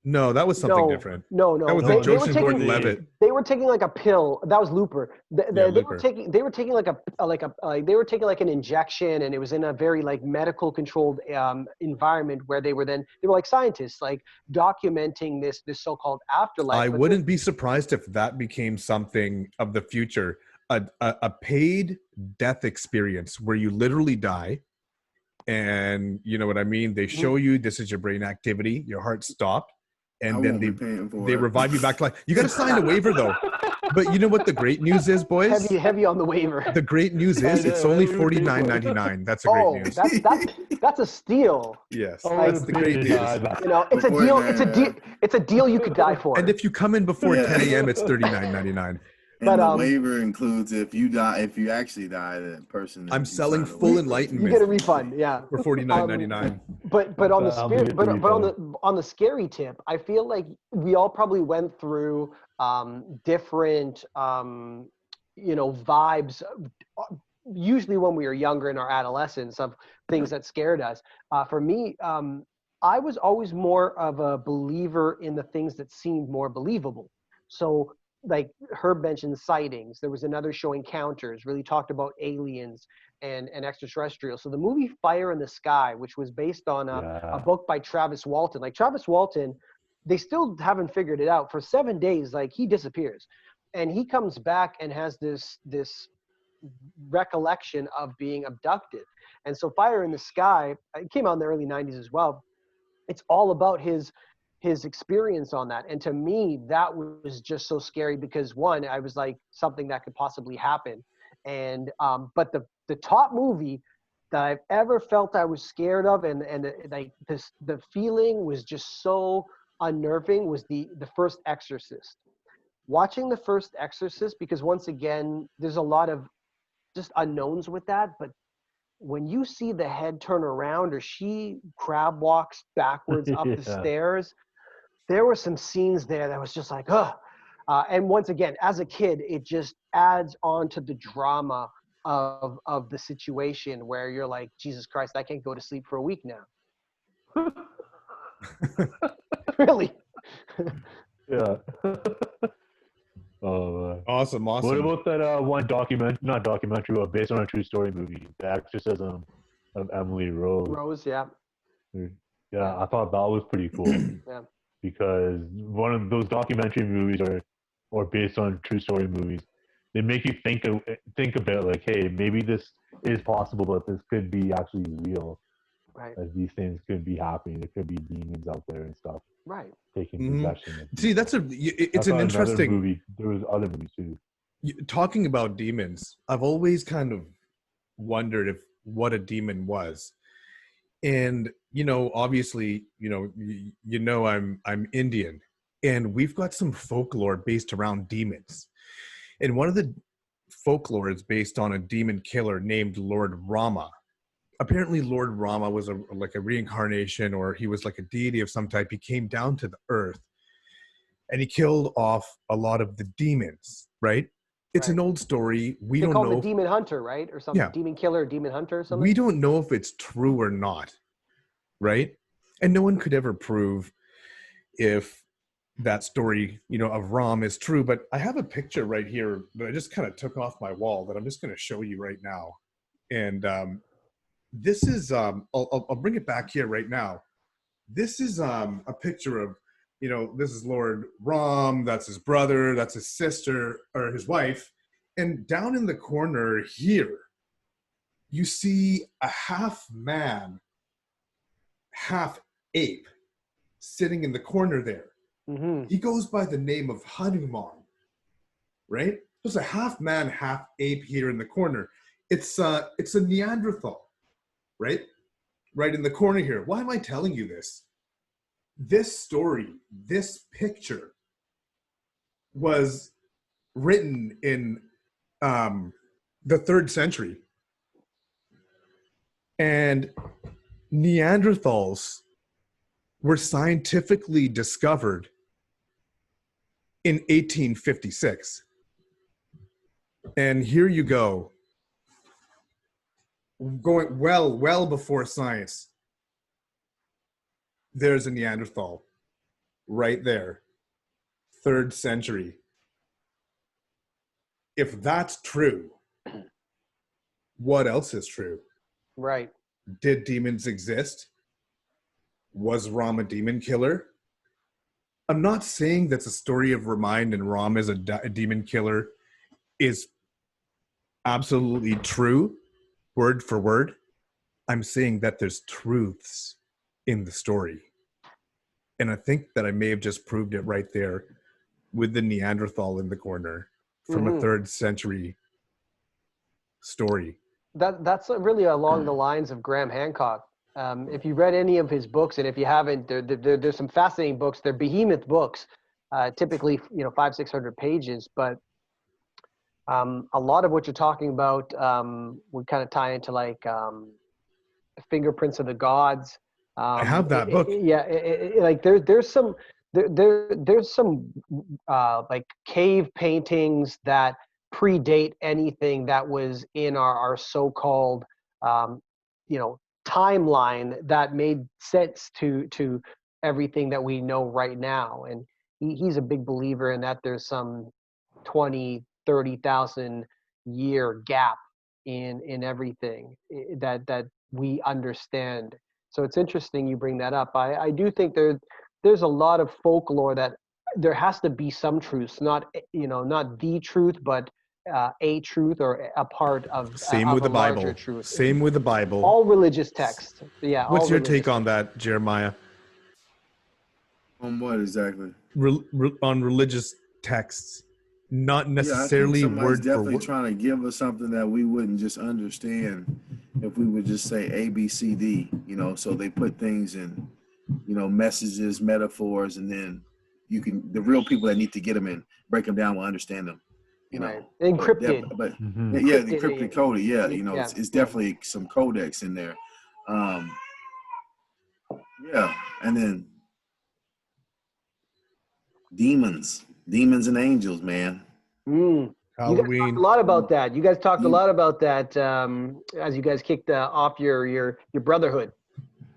Speaker 1: No, that was something different.
Speaker 3: No.
Speaker 1: That was
Speaker 4: No,
Speaker 1: Joseph
Speaker 4: this is
Speaker 1: Gordon-Levitt.
Speaker 3: They were taking like a pill. That was Looper. They were
Speaker 1: Looper.
Speaker 3: taking like they were taking like an injection, and it was in a very like medical controlled environment where they were like scientists like documenting this so-called afterlife.
Speaker 1: I
Speaker 3: But
Speaker 1: wouldn't be surprised if that became something of the future, a paid death experience where you literally die. And you know what I mean? They show you this is your brain activity, your heart stopped, and
Speaker 2: I
Speaker 1: then
Speaker 2: won't be paying for
Speaker 1: they
Speaker 2: it.
Speaker 1: revive you back to life. You got to sign a waiver though. But you know what the great news is, boys?
Speaker 3: heavy on the waiver.
Speaker 1: The great news is it's only $49.99. That's a great
Speaker 3: Oh,
Speaker 1: news.
Speaker 3: that's a steal.
Speaker 1: Yes,
Speaker 4: Oh,
Speaker 1: that's the great news.
Speaker 3: You know, it's a deal. It's a deal you could die for.
Speaker 1: And if you come in before 10 a.m., it's $39.99.
Speaker 2: And the waiver includes if you actually die, that person.
Speaker 1: I'm selling full enlightenment.
Speaker 3: You get a refund, yeah,
Speaker 1: for $49.99.
Speaker 3: But on the spirit, but on the scary tip, I feel like we all probably went through different vibes. Usually when we were younger in our adolescence, of things that scared us. For me, I was always more of a believer in the things that seemed more believable. So, like Herb mentioned sightings. There was another show, Encounters, really talked about aliens and extraterrestrials. So the movie Fire in the Sky, which was based on a book by Travis Walton. Like Travis Walton, they still haven't figured it out. For 7 days, like he disappears. And he comes back and has this recollection of being abducted. And so Fire in the Sky, it came out in the early 90s as well. It's all about his experience on that. And to me, that was just so scary because one, I was like, something that could possibly happen. And but the top movie that I've ever felt I was scared of and like the feeling was just so unnerving was the first Exorcist. Watching the first Exorcist, because once again, there's a lot of just unknowns with that, but when you see the head turn around or she crab walks backwards up the stairs, there were some scenes there that was just like, ugh. And once again, as a kid, it just adds on to the drama of the situation where you're like, Jesus Christ, I can't go to sleep for a week now. Really?
Speaker 4: Yeah. Oh,
Speaker 1: Awesome.
Speaker 4: What about that one not documentary, but based on a true story movie, The Exorcism of Emily Rose?
Speaker 3: Rose, yeah.
Speaker 4: Yeah, I thought that was pretty cool.
Speaker 3: Yeah.
Speaker 4: Because one of those documentary movies or based on true story movies, they make you think about like, hey, maybe this is possible, but this could be actually real.
Speaker 3: Right.
Speaker 4: As these things could be happening. There could be demons out there and stuff.
Speaker 3: Right.
Speaker 4: Taking possession.
Speaker 1: See, it's an interesting
Speaker 4: movie. There was other movies too.
Speaker 1: Talking about demons, I've always kind of wondered what a demon was. And obviously, I'm Indian, and we've got some folklore based around demons. And one of the folklore is based on a demon killer named Lord Rama. Apparently, Lord Rama was like a reincarnation, or he was like a deity of some type. He came down to the earth, and he killed off a lot of the demons. Right? It's an old story. We don't know. They call
Speaker 3: him the demon hunter, right, or something? Yeah. Demon killer, or demon hunter, or something.
Speaker 1: We don't know if it's true or not. Right? And no one could ever prove if that story, of Ram is true. But I have a picture right here that I just kind of took off my wall that I'm just going to show you right now. And this is, I'll bring it back here right now. This is a picture of, this is Lord Ram, that's his brother, that's his sister, or his wife. And down in the corner here, you see a half man, half ape sitting in the corner there. Mm-hmm. He goes by the name of Hanuman, right? There's a half man, half ape here in the corner. It's a Neanderthal, right? Right in the corner here. Why am I telling you this? This story, this picture was written in the 3rd century. And Neanderthals were scientifically discovered in 1856. And here you go. Going well before science. There's a Neanderthal. right there, 3rd century. If that's true, what else is true?
Speaker 3: Right.
Speaker 1: Did demons exist? Was Ram a demon killer? I'm not saying that the story of Ramind and Ram as a demon killer is absolutely true, word for word. I'm saying that there's truths in the story. And I think that I may have just proved it right there with the Neanderthal in the corner from a 3rd century story.
Speaker 3: That's really along the lines of Graham Hancock. If you read any of his books, and if you haven't, there's some fascinating books. They're behemoth books, typically 500-600 pages. But a lot of what you're talking about would kind of tie into like Fingerprints of the Gods.
Speaker 1: I have that book.
Speaker 3: Like there's some like cave paintings that predate anything that was in our so-called timeline that made sense to everything that we know right now. And he's a big believer in that there's some 20-30,000 year gap in everything that we understand. So it's interesting you bring that up. I do think there's a lot of folklore that there has to be some truths, not the truth, but a truth or a part of
Speaker 1: Same
Speaker 3: of
Speaker 1: with
Speaker 3: a
Speaker 1: the
Speaker 3: larger
Speaker 1: Bible.
Speaker 3: truth.
Speaker 1: Same with the Bible.
Speaker 3: All religious texts. Yeah.
Speaker 1: What's
Speaker 3: all
Speaker 1: your
Speaker 3: religious
Speaker 1: take on
Speaker 3: texts.
Speaker 1: that, Jeremiah?
Speaker 2: On what exactly?
Speaker 1: On religious texts, not
Speaker 2: Yeah, I think
Speaker 1: necessarily
Speaker 2: somebody's
Speaker 1: word for
Speaker 2: definitely
Speaker 1: word.
Speaker 2: trying to give us something that we wouldn't just understand if we would just say A, B, C, D, so they put things in, messages, metaphors, and then the real people that need to get them and break them down will understand them,
Speaker 3: Right.
Speaker 2: But
Speaker 3: Encrypted.
Speaker 2: yeah, the encrypted code, yeah, it's
Speaker 3: Yeah.
Speaker 2: definitely some codex in there. Yeah, and then demons and angels, man.
Speaker 3: You guys talked
Speaker 1: Halloween.
Speaker 3: a lot about that. You guys talked a
Speaker 2: You-
Speaker 3: lot about that as you guys kicked off your brotherhood.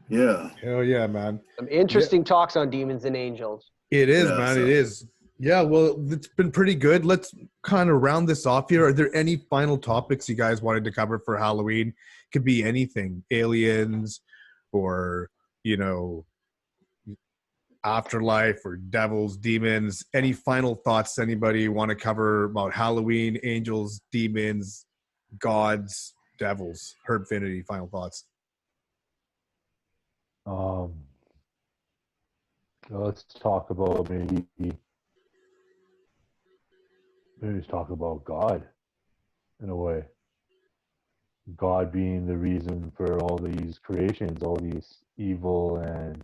Speaker 2: Yeah,
Speaker 1: Hell yeah, man.
Speaker 3: Some interesting talks on demons and angels.
Speaker 1: It is,
Speaker 2: Yeah,
Speaker 1: man.
Speaker 2: so-
Speaker 1: It is. Yeah, well, it's been pretty good. Let's kind of round this off here. Are there any final topics you guys wanted to cover for Halloween? Could be anything, aliens or, afterlife or devils, demons. Any final thoughts anybody want to cover about Halloween, angels, demons, gods, devils? Herbfinity, final thoughts.
Speaker 4: Let's talk about maybe just talk about God in a way. God being the reason for all these creations, all these evil and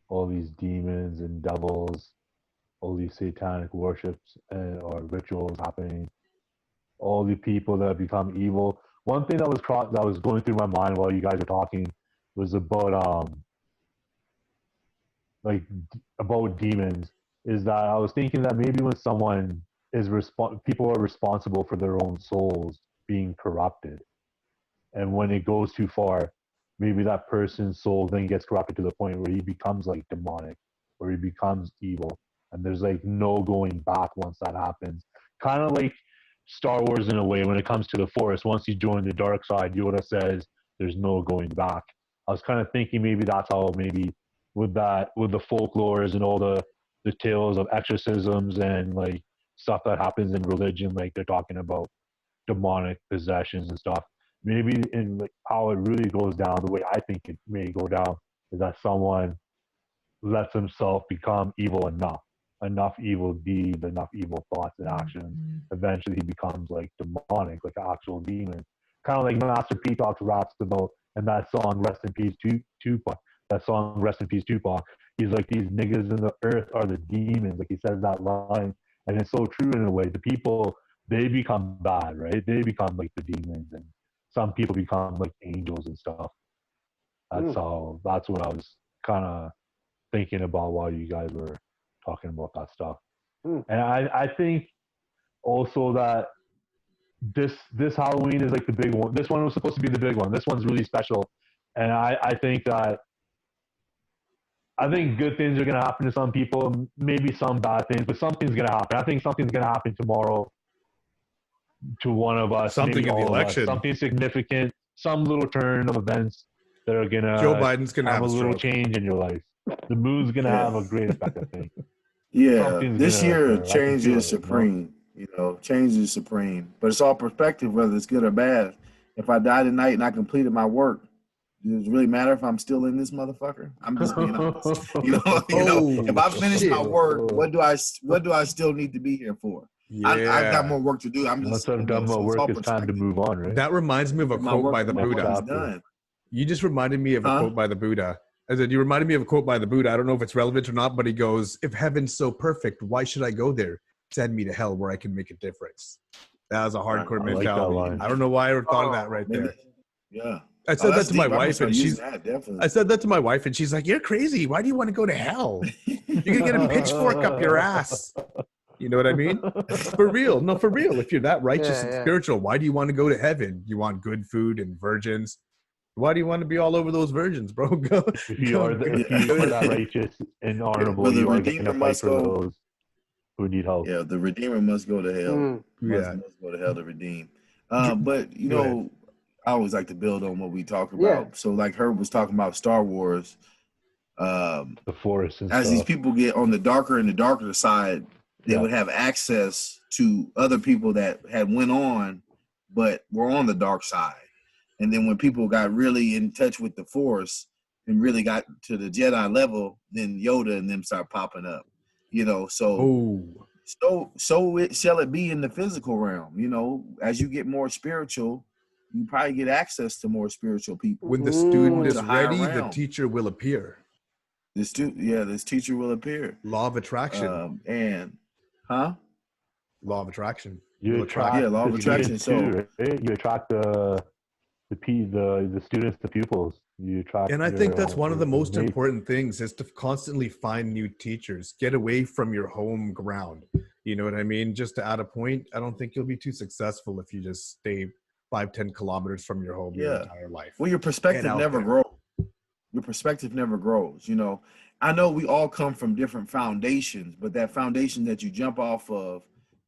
Speaker 4: all these demons and devils, all these satanic worships or rituals happening, all the people that become evil. One thing that was going through my mind while you guys were talking was about about demons. Is that I was thinking that maybe when someone is people are responsible for their own souls being corrupted, and when it goes too far, maybe that person's soul then gets corrupted to the point where he becomes like demonic, where he becomes evil, and there's like no going back once that happens. Kind of like Star Wars in a way when it comes to the Force. Once you join the dark side, Yoda says there's no going back. I was kind of thinking maybe that's how maybe with the folklores and all the tales of exorcisms and like stuff that happens in religion, like they're talking about demonic possessions and stuff. Maybe in like how it really goes down, the way I think it may go down is that someone lets himself become evil enough evil deeds, enough evil thoughts and actions. Eventually he becomes like demonic, like an actual demon. Kind of like Master Peacock raps about in that song Rest in Peace Tupac. That song Rest in Peace Tupac. He's like, these niggas in the earth are the demons. Like he says that line. And it's so true in a way. The people, they become bad, right? They become like the demons, and some people become like angels and stuff. That's what I was kind of thinking about while you guys were talking about that stuff. And I think also that this Halloween is like the big one. This one was supposed to be the big one. This one's really special. And I think that I think good things are gonna happen to some people, maybe some bad things, but something's gonna happen. I think something's gonna happen tomorrow to one of us,
Speaker 1: Something
Speaker 4: maybe
Speaker 1: in the
Speaker 4: all of us.
Speaker 1: election.
Speaker 4: Something significant, some little turn of events that are
Speaker 1: Joe
Speaker 4: gonna
Speaker 1: Biden's gonna
Speaker 4: have
Speaker 1: have
Speaker 4: a
Speaker 1: a
Speaker 4: little
Speaker 1: stroke.
Speaker 4: change in your life. The moon's gonna have a great effect, I think.
Speaker 2: Yeah,
Speaker 4: Something's
Speaker 2: this
Speaker 4: gonna
Speaker 2: year
Speaker 4: occur. I can
Speaker 2: change
Speaker 4: feel
Speaker 2: is
Speaker 4: it, you know?
Speaker 2: supreme. You know, change is supreme. But it's all perspective, whether it's good or bad. If I die tonight and I completed my work, does it really matter if I'm still in this motherfucker? I'm just being honest. If
Speaker 1: Oh
Speaker 2: I finish my
Speaker 1: shit!
Speaker 2: work, what do I still need to be here for? I've got
Speaker 1: Yeah,
Speaker 2: more work to do. I'm
Speaker 4: Once
Speaker 2: just,
Speaker 4: I've done my
Speaker 2: so it's all
Speaker 4: work, it's time to
Speaker 2: perspective.
Speaker 4: move on, right?
Speaker 1: that reminds me of a
Speaker 2: If my
Speaker 1: quote by
Speaker 2: work,
Speaker 1: the
Speaker 2: my work
Speaker 1: Buddha.
Speaker 2: is done.
Speaker 1: You just reminded me of a
Speaker 2: Huh?
Speaker 1: quote by the Buddha. I said, you reminded me of a quote by the Buddha. I don't know if it's relevant or not, but he goes, if heaven's so perfect, why should I go there? Send me to hell where I can make a difference. That was a
Speaker 2: Right.
Speaker 1: hardcore
Speaker 4: I like that
Speaker 1: mentality.
Speaker 4: line.
Speaker 1: I don't know why I ever thought of that
Speaker 3: Oh,
Speaker 1: right
Speaker 2: Maybe,
Speaker 1: there.
Speaker 2: yeah.
Speaker 1: I
Speaker 2: Oh,
Speaker 1: said that
Speaker 2: that's
Speaker 1: to my
Speaker 2: deep. I'm gonna
Speaker 1: wife,
Speaker 2: start
Speaker 1: and
Speaker 2: using that, definitely.
Speaker 1: I said that to my wife, and she's like, you're crazy. Why do you want to go to hell? You're going to get a pitchfork up your ass. You know what I mean? For real. No, for real. If you're that righteous and
Speaker 3: yeah.
Speaker 1: spiritual, why do you want to go to heaven? You want good food and virgins. Why do you want to be all over those virgins, bro?
Speaker 4: If you are that righteous and honorable,
Speaker 2: But the
Speaker 4: you are going
Speaker 2: Redeemer
Speaker 4: to fight
Speaker 2: must
Speaker 4: for
Speaker 2: go.
Speaker 4: those who need help.
Speaker 2: Yeah, the Redeemer must go to hell.
Speaker 3: Mm.
Speaker 1: Yeah.
Speaker 2: Must go to hell to redeem.
Speaker 1: Dr-
Speaker 2: But
Speaker 1: Go ahead.
Speaker 2: I always like to build on what we talk
Speaker 3: Yeah.
Speaker 2: about. So, like Herb was talking about Star Wars.
Speaker 4: The forest and
Speaker 2: As these
Speaker 4: stuff.
Speaker 2: people get on the darker side, they
Speaker 1: Yeah.
Speaker 2: would have access to other people that had went on, but were on the dark side. And then when people got really in touch with the Force and really got to the Jedi level, then Yoda and them start popping up.
Speaker 1: Oh,
Speaker 2: So it shall it be in the physical realm. As you get more spiritual, you probably get access to more spiritual people.
Speaker 1: when the student
Speaker 2: It's
Speaker 1: is
Speaker 2: a higher
Speaker 1: ready, the
Speaker 2: realm.
Speaker 1: teacher will appear.
Speaker 2: This teacher will appear.
Speaker 1: Law of attraction.
Speaker 2: And huh?
Speaker 1: Law of attraction.
Speaker 4: You
Speaker 1: You'll attract
Speaker 2: Yeah,
Speaker 4: attract
Speaker 2: law
Speaker 4: the
Speaker 2: of attraction.
Speaker 4: students
Speaker 2: So
Speaker 4: too, right? You attract the students, the pupils. You attract
Speaker 1: And I think that's one of the
Speaker 4: their
Speaker 1: most
Speaker 4: mates.
Speaker 1: important things is to constantly find new teachers. Get away from your home ground. You know what I mean? Just to add a point, I don't think you'll be too successful if you just stay 5-10 kilometers from your home your
Speaker 2: yeah.
Speaker 1: entire life.
Speaker 2: Well, your
Speaker 1: Get
Speaker 2: perspective
Speaker 1: out
Speaker 2: never
Speaker 1: there.
Speaker 2: grows. Your perspective never grows. I know we all come from different foundations, but that foundation that you jump off of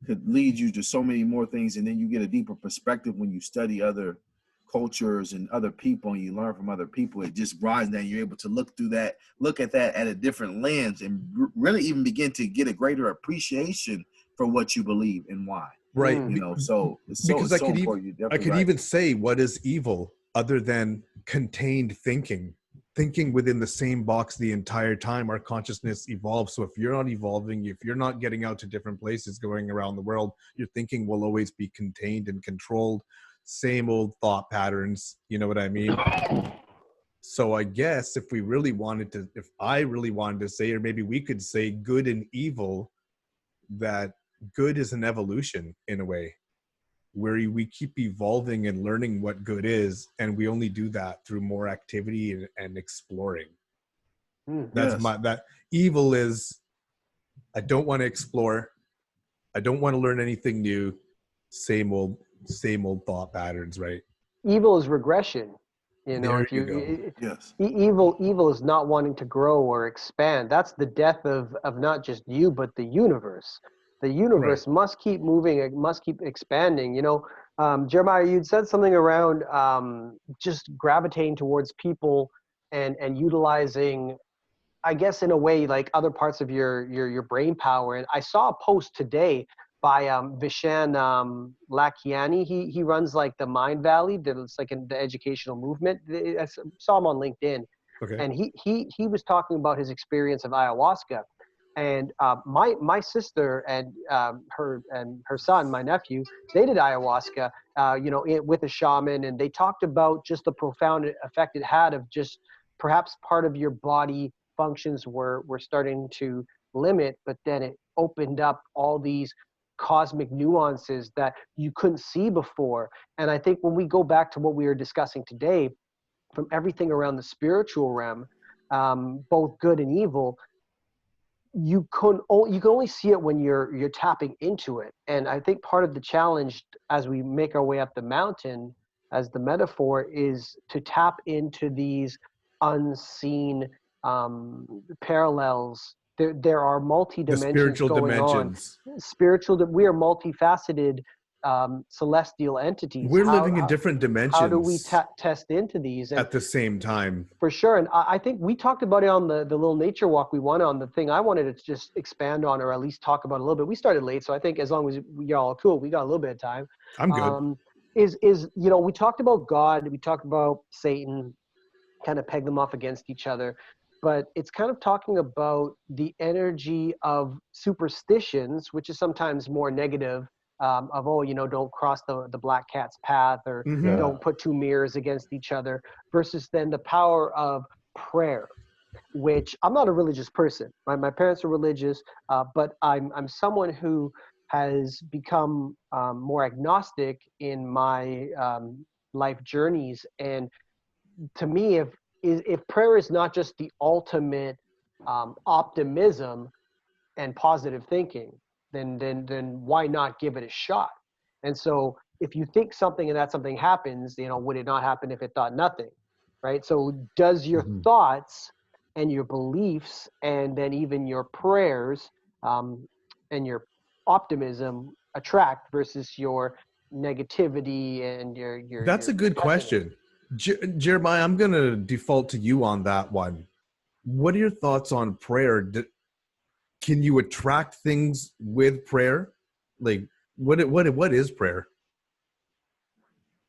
Speaker 2: could lead you to so many more things, and then you get a deeper perspective when you study other cultures and other people, and you learn from other people. It just broadens that you're able to look at that at a different lens, and really even begin to get a greater appreciation for what you believe and why.
Speaker 1: Right.
Speaker 2: So it's
Speaker 1: Because
Speaker 2: so important. You're
Speaker 1: I
Speaker 2: definitely
Speaker 1: could
Speaker 2: right.
Speaker 1: even say what is evil other than contained thinking within the same box the entire time. Our consciousness evolves. So if you're not evolving, if you're not getting out to different places, going around the world, your thinking will always be contained and controlled. Same old thought patterns. You know what I mean? So I guess if I really wanted to say, or maybe we could say good and evil, that good is an evolution in a way, where we keep evolving and learning what good is, and we only do that through more activity and exploring. That's
Speaker 2: Yes.
Speaker 1: that evil is, I don't want to explore, I don't want to learn anything new, same old thought patterns, right?
Speaker 3: Evil is regression.
Speaker 1: There
Speaker 3: If
Speaker 1: you go.
Speaker 2: Yes.
Speaker 3: evil is not wanting to grow or expand. That's the death of not just you, but the universe. The universe must keep moving. It must keep expanding. Jeremiah, you'd said something around just gravitating towards people and utilizing, I guess, in a way, like other parts of your brain power. And I saw a post today by Vishen Lakiani. He runs like the Mind Valley. It's like in the educational movement. I saw him on LinkedIn,
Speaker 1: Okay.
Speaker 3: and he was talking about his experience of ayahuasca. And my sister and her son, my nephew, they did ayahuasca, with a shaman, and they talked about just the profound effect it had of just perhaps part of your body functions were starting to limit, but then it opened up all these cosmic nuances that you couldn't see before. And I think when we go back to what we were discussing today, from everything around the spiritual realm, both good and evil, you can only see it when you're tapping into it. And I think part of the challenge as we make our way up the mountain, as the metaphor, is to tap into these unseen parallels. There are multi
Speaker 1: The
Speaker 3: dimensions
Speaker 1: spiritual
Speaker 3: going
Speaker 1: dimensions.
Speaker 3: on. Spiritual, we are multifaceted celestial entities.
Speaker 1: We're living in different
Speaker 3: how do we
Speaker 1: dimensions
Speaker 3: test into these? And
Speaker 1: at the same time.
Speaker 3: for sure. And I think we talked about it on the little nature walk we went on. The thing I wanted to just expand on, or at least talk about a little bit. We started late, so I think as long as we all cool, we got a little bit of time.
Speaker 1: I'm good.
Speaker 3: Is we talked about God, we talked about Satan, kind of peg them off against each other, but it's kind of talking about the energy of superstitions, which is sometimes more negative. Of don't cross the black cat's path, or
Speaker 1: Mhm.
Speaker 3: don't put two mirrors against each other, versus then the power of prayer, which I'm not a religious person. My parents are religious, but I'm someone who has become more agnostic in my life journeys. And to me, if prayer is not just the ultimate optimism and positive thinking, then why not give it a shot? And so if you think something and that something happens, would it not happen if it thought nothing, right? So does your
Speaker 1: Mhm.
Speaker 3: thoughts and your beliefs, and then even your prayers and your optimism attract versus your negativity and your
Speaker 1: That's a good
Speaker 3: pessimism?
Speaker 1: question. Jeremiah, I'm going to default to you on that one. What are your thoughts on prayer? Can you attract things with prayer? Like, what is prayer?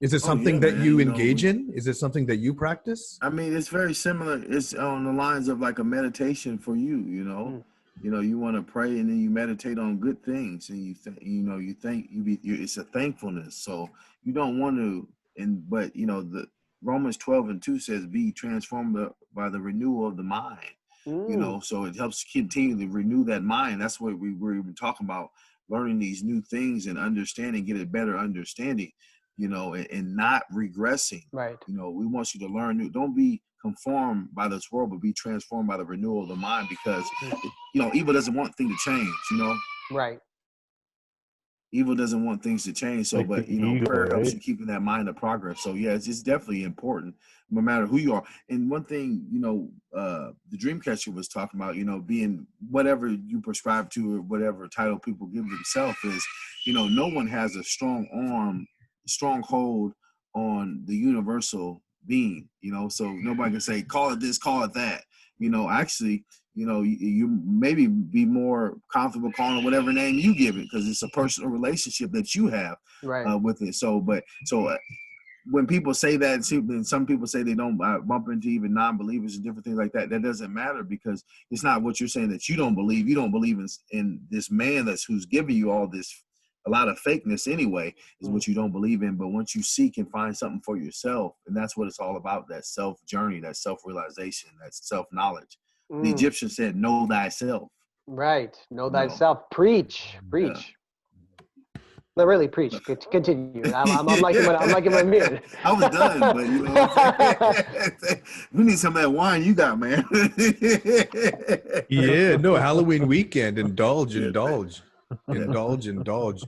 Speaker 1: Is it
Speaker 2: Oh yeah,
Speaker 1: something that
Speaker 2: man.
Speaker 1: you engage in? Is it something that you practice?
Speaker 2: I mean, it's very similar. It's on the lines of like a meditation for you.
Speaker 3: Mm.
Speaker 2: You want to pray and then you meditate on good things, and it's a thankfulness. So you don't want to, but the Romans 12:2 says, "Be transformed by the renewal of the mind."
Speaker 3: Mm.
Speaker 2: So it helps continue to renew that mind. That's what we were even talking about, learning these new things and understanding, get a better understanding, and not regressing.
Speaker 3: Right.
Speaker 2: We want you to learn new. Don't be conformed by this world, but be transformed by the renewal of the mind, because evil doesn't want things to change.
Speaker 3: Right.
Speaker 2: Evil doesn't want things to change. So,
Speaker 4: Like
Speaker 2: but
Speaker 4: the ego,
Speaker 2: prayer helps
Speaker 4: right?
Speaker 2: you keep in that mind of progress. So yeah, it's definitely important, no matter who you are. And one thing, the Dreamcatcher was talking about, being whatever you prescribe to, or whatever title people give themselves, is, no one has a strong hold on the universal being. So nobody can say, call it this, call it that. Actually, you maybe be more comfortable calling it whatever name you give it, because it's a personal relationship that you have
Speaker 3: Right.
Speaker 2: with it. When people say that, and some people say they don't bump into even non-believers and different things like that, that doesn't matter, because it's not what you're saying that you don't believe. You don't believe in this man who's giving you all this, a lot of fakeness anyway, is what you don't believe in. But once you seek and find something for yourself, and that's what it's all about, that self journey, that self-realization, that self-knowledge. The
Speaker 3: Mm.
Speaker 2: Egyptian said, know thyself.
Speaker 3: Right. Know
Speaker 2: No.
Speaker 3: thyself. Preach. Preach. Not really preach. Continue. I'm liking my beard.
Speaker 2: I was done, but you know what I'm saying? We need some of that wine you got, man.
Speaker 1: Yeah, no, Halloween weekend, indulge.
Speaker 2: Yeah.
Speaker 1: Indulge.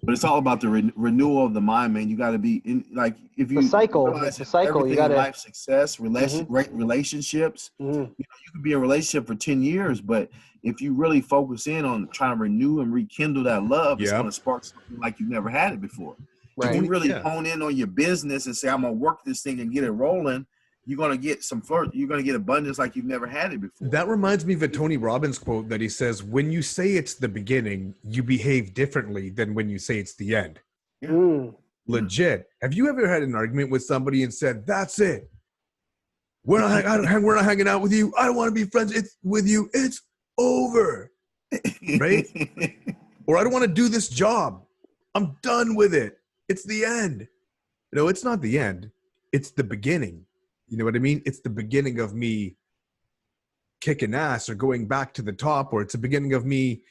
Speaker 2: But it's all about the renewal of the mind, man. You got to be in, like, if
Speaker 3: The
Speaker 2: you
Speaker 3: cycle.
Speaker 2: realize
Speaker 3: It's a
Speaker 2: that
Speaker 3: cycle. You
Speaker 2: everything in
Speaker 3: gotta.
Speaker 2: life, success, relationships,
Speaker 3: Mhm.
Speaker 2: you could be in a relationship for 10 years, but if you really focus in on trying to renew and rekindle that love, it's
Speaker 1: Yeah.
Speaker 2: going to spark something like you've never had it before. If
Speaker 3: Right.
Speaker 2: you really
Speaker 1: Yeah.
Speaker 2: hone in on your business and say, I'm going to work this thing and get it rolling, you're going to get you're going to get abundance like you've never had it before.
Speaker 1: That reminds me of a Tony Robbins quote that he says, when you say it's the beginning, you behave differently than when you say it's the end.
Speaker 2: Yeah.
Speaker 3: Mm.
Speaker 1: Legit. Have you ever had an argument with somebody and said, that's it? We're not hanging out with you. I don't want to be friends with you. It's over. Right? Or I don't want to do this job. I'm done with it. It's the end. No, it's not the end. It's the beginning. You know what I mean? It's the beginning of me kicking ass or going back to the top, or it's the beginning of me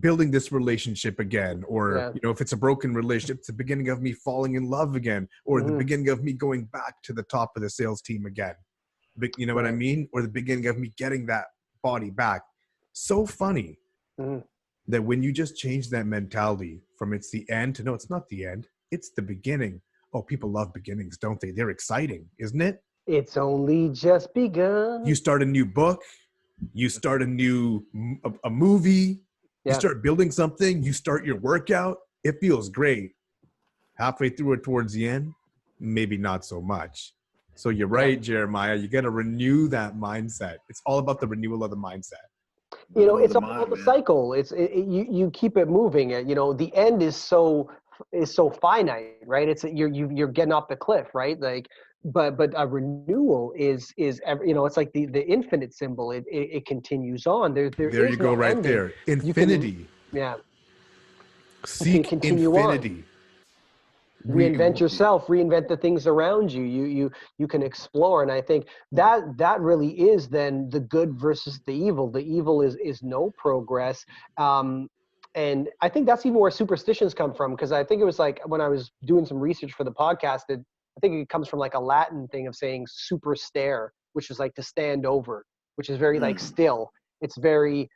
Speaker 1: building this relationship again, or if it's a broken relationship, it's the beginning of me falling in love again, or the beginning of me going back to the top of the sales team again. You know what I mean? Or the beginning of me getting that body back. So funny that when you just change that mentality from it's the end to no, it's not the end, it's the beginning. Oh, people love beginnings, don't they? They're exciting, isn't it?
Speaker 3: It's only just begun.
Speaker 1: You start a new book, You start a movie, you
Speaker 3: Yeah.
Speaker 1: start building something, you start your workout, it feels great. Halfway through it towards the end, maybe not so much. So you're right, Jeremiah. You got to renew that mindset. It's all about the renewal of the mindset.
Speaker 3: It's all about the cycle. You keep it moving. The end is so finite, right? It's you're getting off the cliff, right? Like, but a renewal is it's like the infinite symbol. It continues on. There
Speaker 1: There
Speaker 3: is
Speaker 1: you go,
Speaker 3: no
Speaker 1: right
Speaker 3: ending.
Speaker 1: there. Infinity.
Speaker 3: You
Speaker 1: Seek
Speaker 3: can continue
Speaker 1: infinity.
Speaker 3: on. Reinvent yourself, reinvent the things around you. You can explore, and I think that really is then the good versus the evil. The evil is no progress, and I think that's even where superstitions come from, because I think it was like when I was doing some research for the podcast, I think it comes from like a Latin thing of saying super stare, which is like to stand over, which is very like still. It's very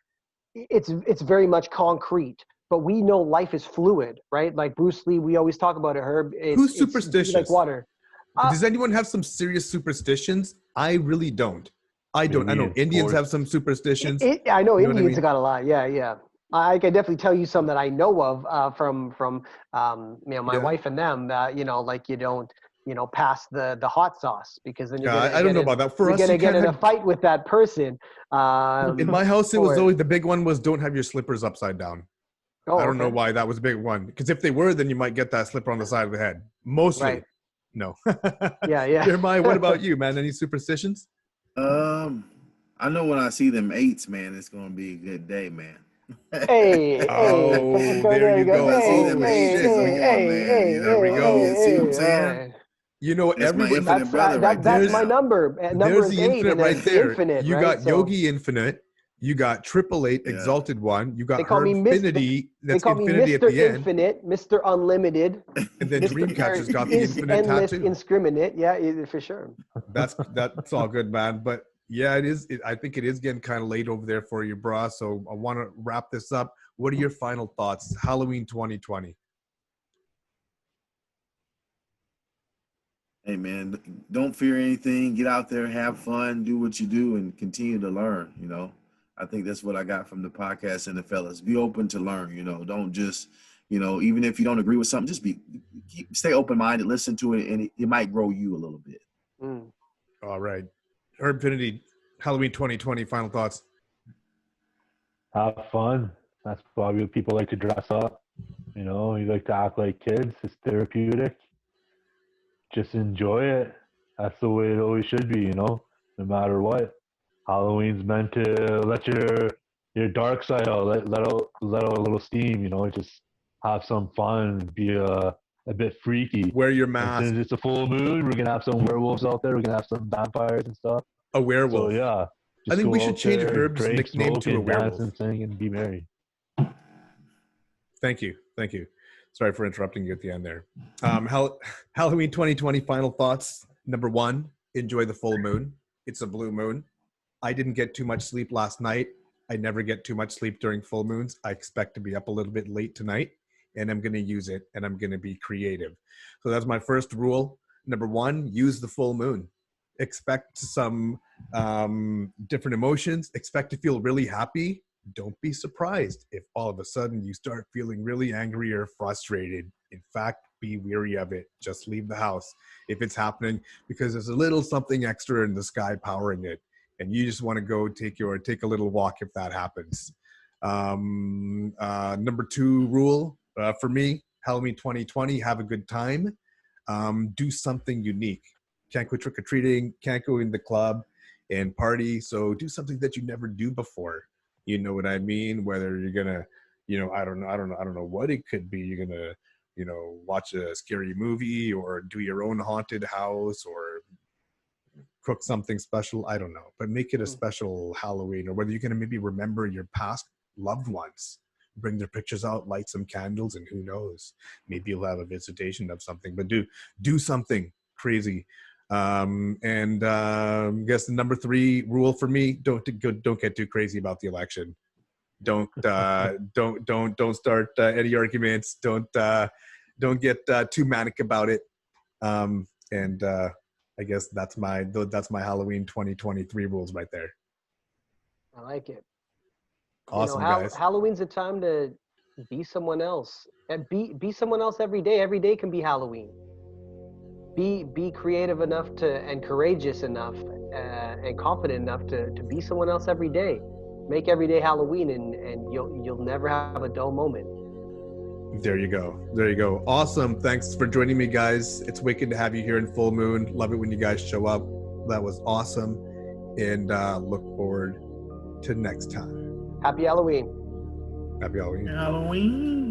Speaker 3: very much concrete. But we know life is fluid, right? Like Bruce Lee, we always talk about it, Herb.
Speaker 1: Who's superstitious?
Speaker 3: It's like water.
Speaker 1: Does anyone have some serious superstitions? I really don't. I don't. I know Indians have some superstitions.
Speaker 3: I know Indians got a lot. Yeah. I can definitely tell you some that I know of from my wife and them. Like you don't pass the hot sauce, because then you're gonna
Speaker 1: I don't know about that. For us,
Speaker 3: you're gonna get in a fight with that person.
Speaker 1: In my house, it was always the big one was don't have your slippers upside down.
Speaker 3: Oh,
Speaker 1: I don't know why that was a big one. Because if they were, then you might get that slipper on the side of the head. Mostly, no.
Speaker 3: Yeah.
Speaker 1: Jeremiah, what about you, man? Any superstitions?
Speaker 2: I know when I see them eights, man, it's gonna be a good day, man.
Speaker 3: There you
Speaker 1: go.
Speaker 2: I see them eights, it's on, man.
Speaker 1: There we go.
Speaker 2: See what I'm saying?
Speaker 1: Everybody.
Speaker 2: Infinite brother right there.
Speaker 3: That's my number. Number
Speaker 1: There's
Speaker 3: is
Speaker 1: the
Speaker 3: 8,
Speaker 1: infinite
Speaker 3: and
Speaker 1: right there.
Speaker 3: Infinite,
Speaker 1: You got Yogi Infinite. You got 888 Exalted One. You got Infinity. That's Infinity at the end.
Speaker 3: Infinite, Mr. Unlimited.
Speaker 1: And then Dreamcatcher's got the infinite
Speaker 3: endless,
Speaker 1: tattoo.
Speaker 3: Indiscriminate. Yeah, for sure.
Speaker 1: That's all good, man. But yeah, it is. I think it is getting kind of late over there for you, brah. So I want to wrap this up. What are your final thoughts? Halloween 2020.
Speaker 2: Hey, man, don't fear anything. Get out there, have fun, do what you do, and continue to learn. I think that's what I got from the podcast and the fellas. Be open to learn. Don't just, even if you don't agree with something, just stay open-minded, listen to it, and it might grow you a little bit.
Speaker 1: All right. Herb Infinity, Halloween 2020, final thoughts.
Speaker 4: Have fun. That's probably what people like to dress up. You like to act like kids. It's therapeutic. Just enjoy it. That's the way it always should be, no matter what. Halloween's meant to let your dark side out, let out a little steam, just have some fun, be a bit freaky.
Speaker 1: Wear your mask.
Speaker 4: And since it's a full moon, we're gonna have some werewolves out there. We're gonna have some vampires and stuff.
Speaker 1: A werewolf.
Speaker 4: So yeah,
Speaker 1: I think we should change Herb's nickname to a werewolf.
Speaker 4: Dance and sing and be merry.
Speaker 1: Thank you. Sorry for interrupting you at the end there. Halloween 2020 final thoughts. Number 1, enjoy the full moon. It's a blue moon. I didn't get too much sleep last night. I never get too much sleep during full moons. I expect to be up a little bit late tonight, and I'm going to use it, and I'm going to be creative. So that's my first rule. Number 1, use the full moon. Expect some different emotions. Expect to feel really happy. Don't be surprised if all of a sudden you start feeling really angry or frustrated. In fact, be weary of it. Just leave the house if it's happening, because there's a little something extra in the sky powering it. And you just want to go take a little walk if that happens. Number 2 rule for me, Halloween 2020, have a good time. Do something unique. Can't go trick-or-treating, can't go in the club and party. So do something that you never do before. You know what I mean? Whether you're gonna, I don't know what it could be. You're gonna, watch a scary movie or do your own haunted house or cook something special. I don't know, but make it a special Halloween. Or whether you're gonna maybe remember your past loved ones, bring their pictures out, light some candles, and who knows, maybe you'll have a visitation of something. But do something crazy. I guess the number 3 rule for me: don't get too crazy about the election. Don't start any arguments. Don't get too manic about it. I guess that's my Halloween 2023 rules right there.
Speaker 3: I like it.
Speaker 1: Awesome, guys.
Speaker 3: Halloween's a time to be someone else and be someone else every day. Every day can be Halloween. Be creative enough and courageous enough and confident enough to be someone else every day. Make every day Halloween, and you'll never have a dull moment.
Speaker 1: There you go. There you go. Awesome. Thanks for joining me, guys. It's wicked to have you here in full moon. Love it when you guys show up. That was awesome. And look forward to next time.
Speaker 3: Happy Halloween.
Speaker 1: Happy Halloween.
Speaker 2: Halloween.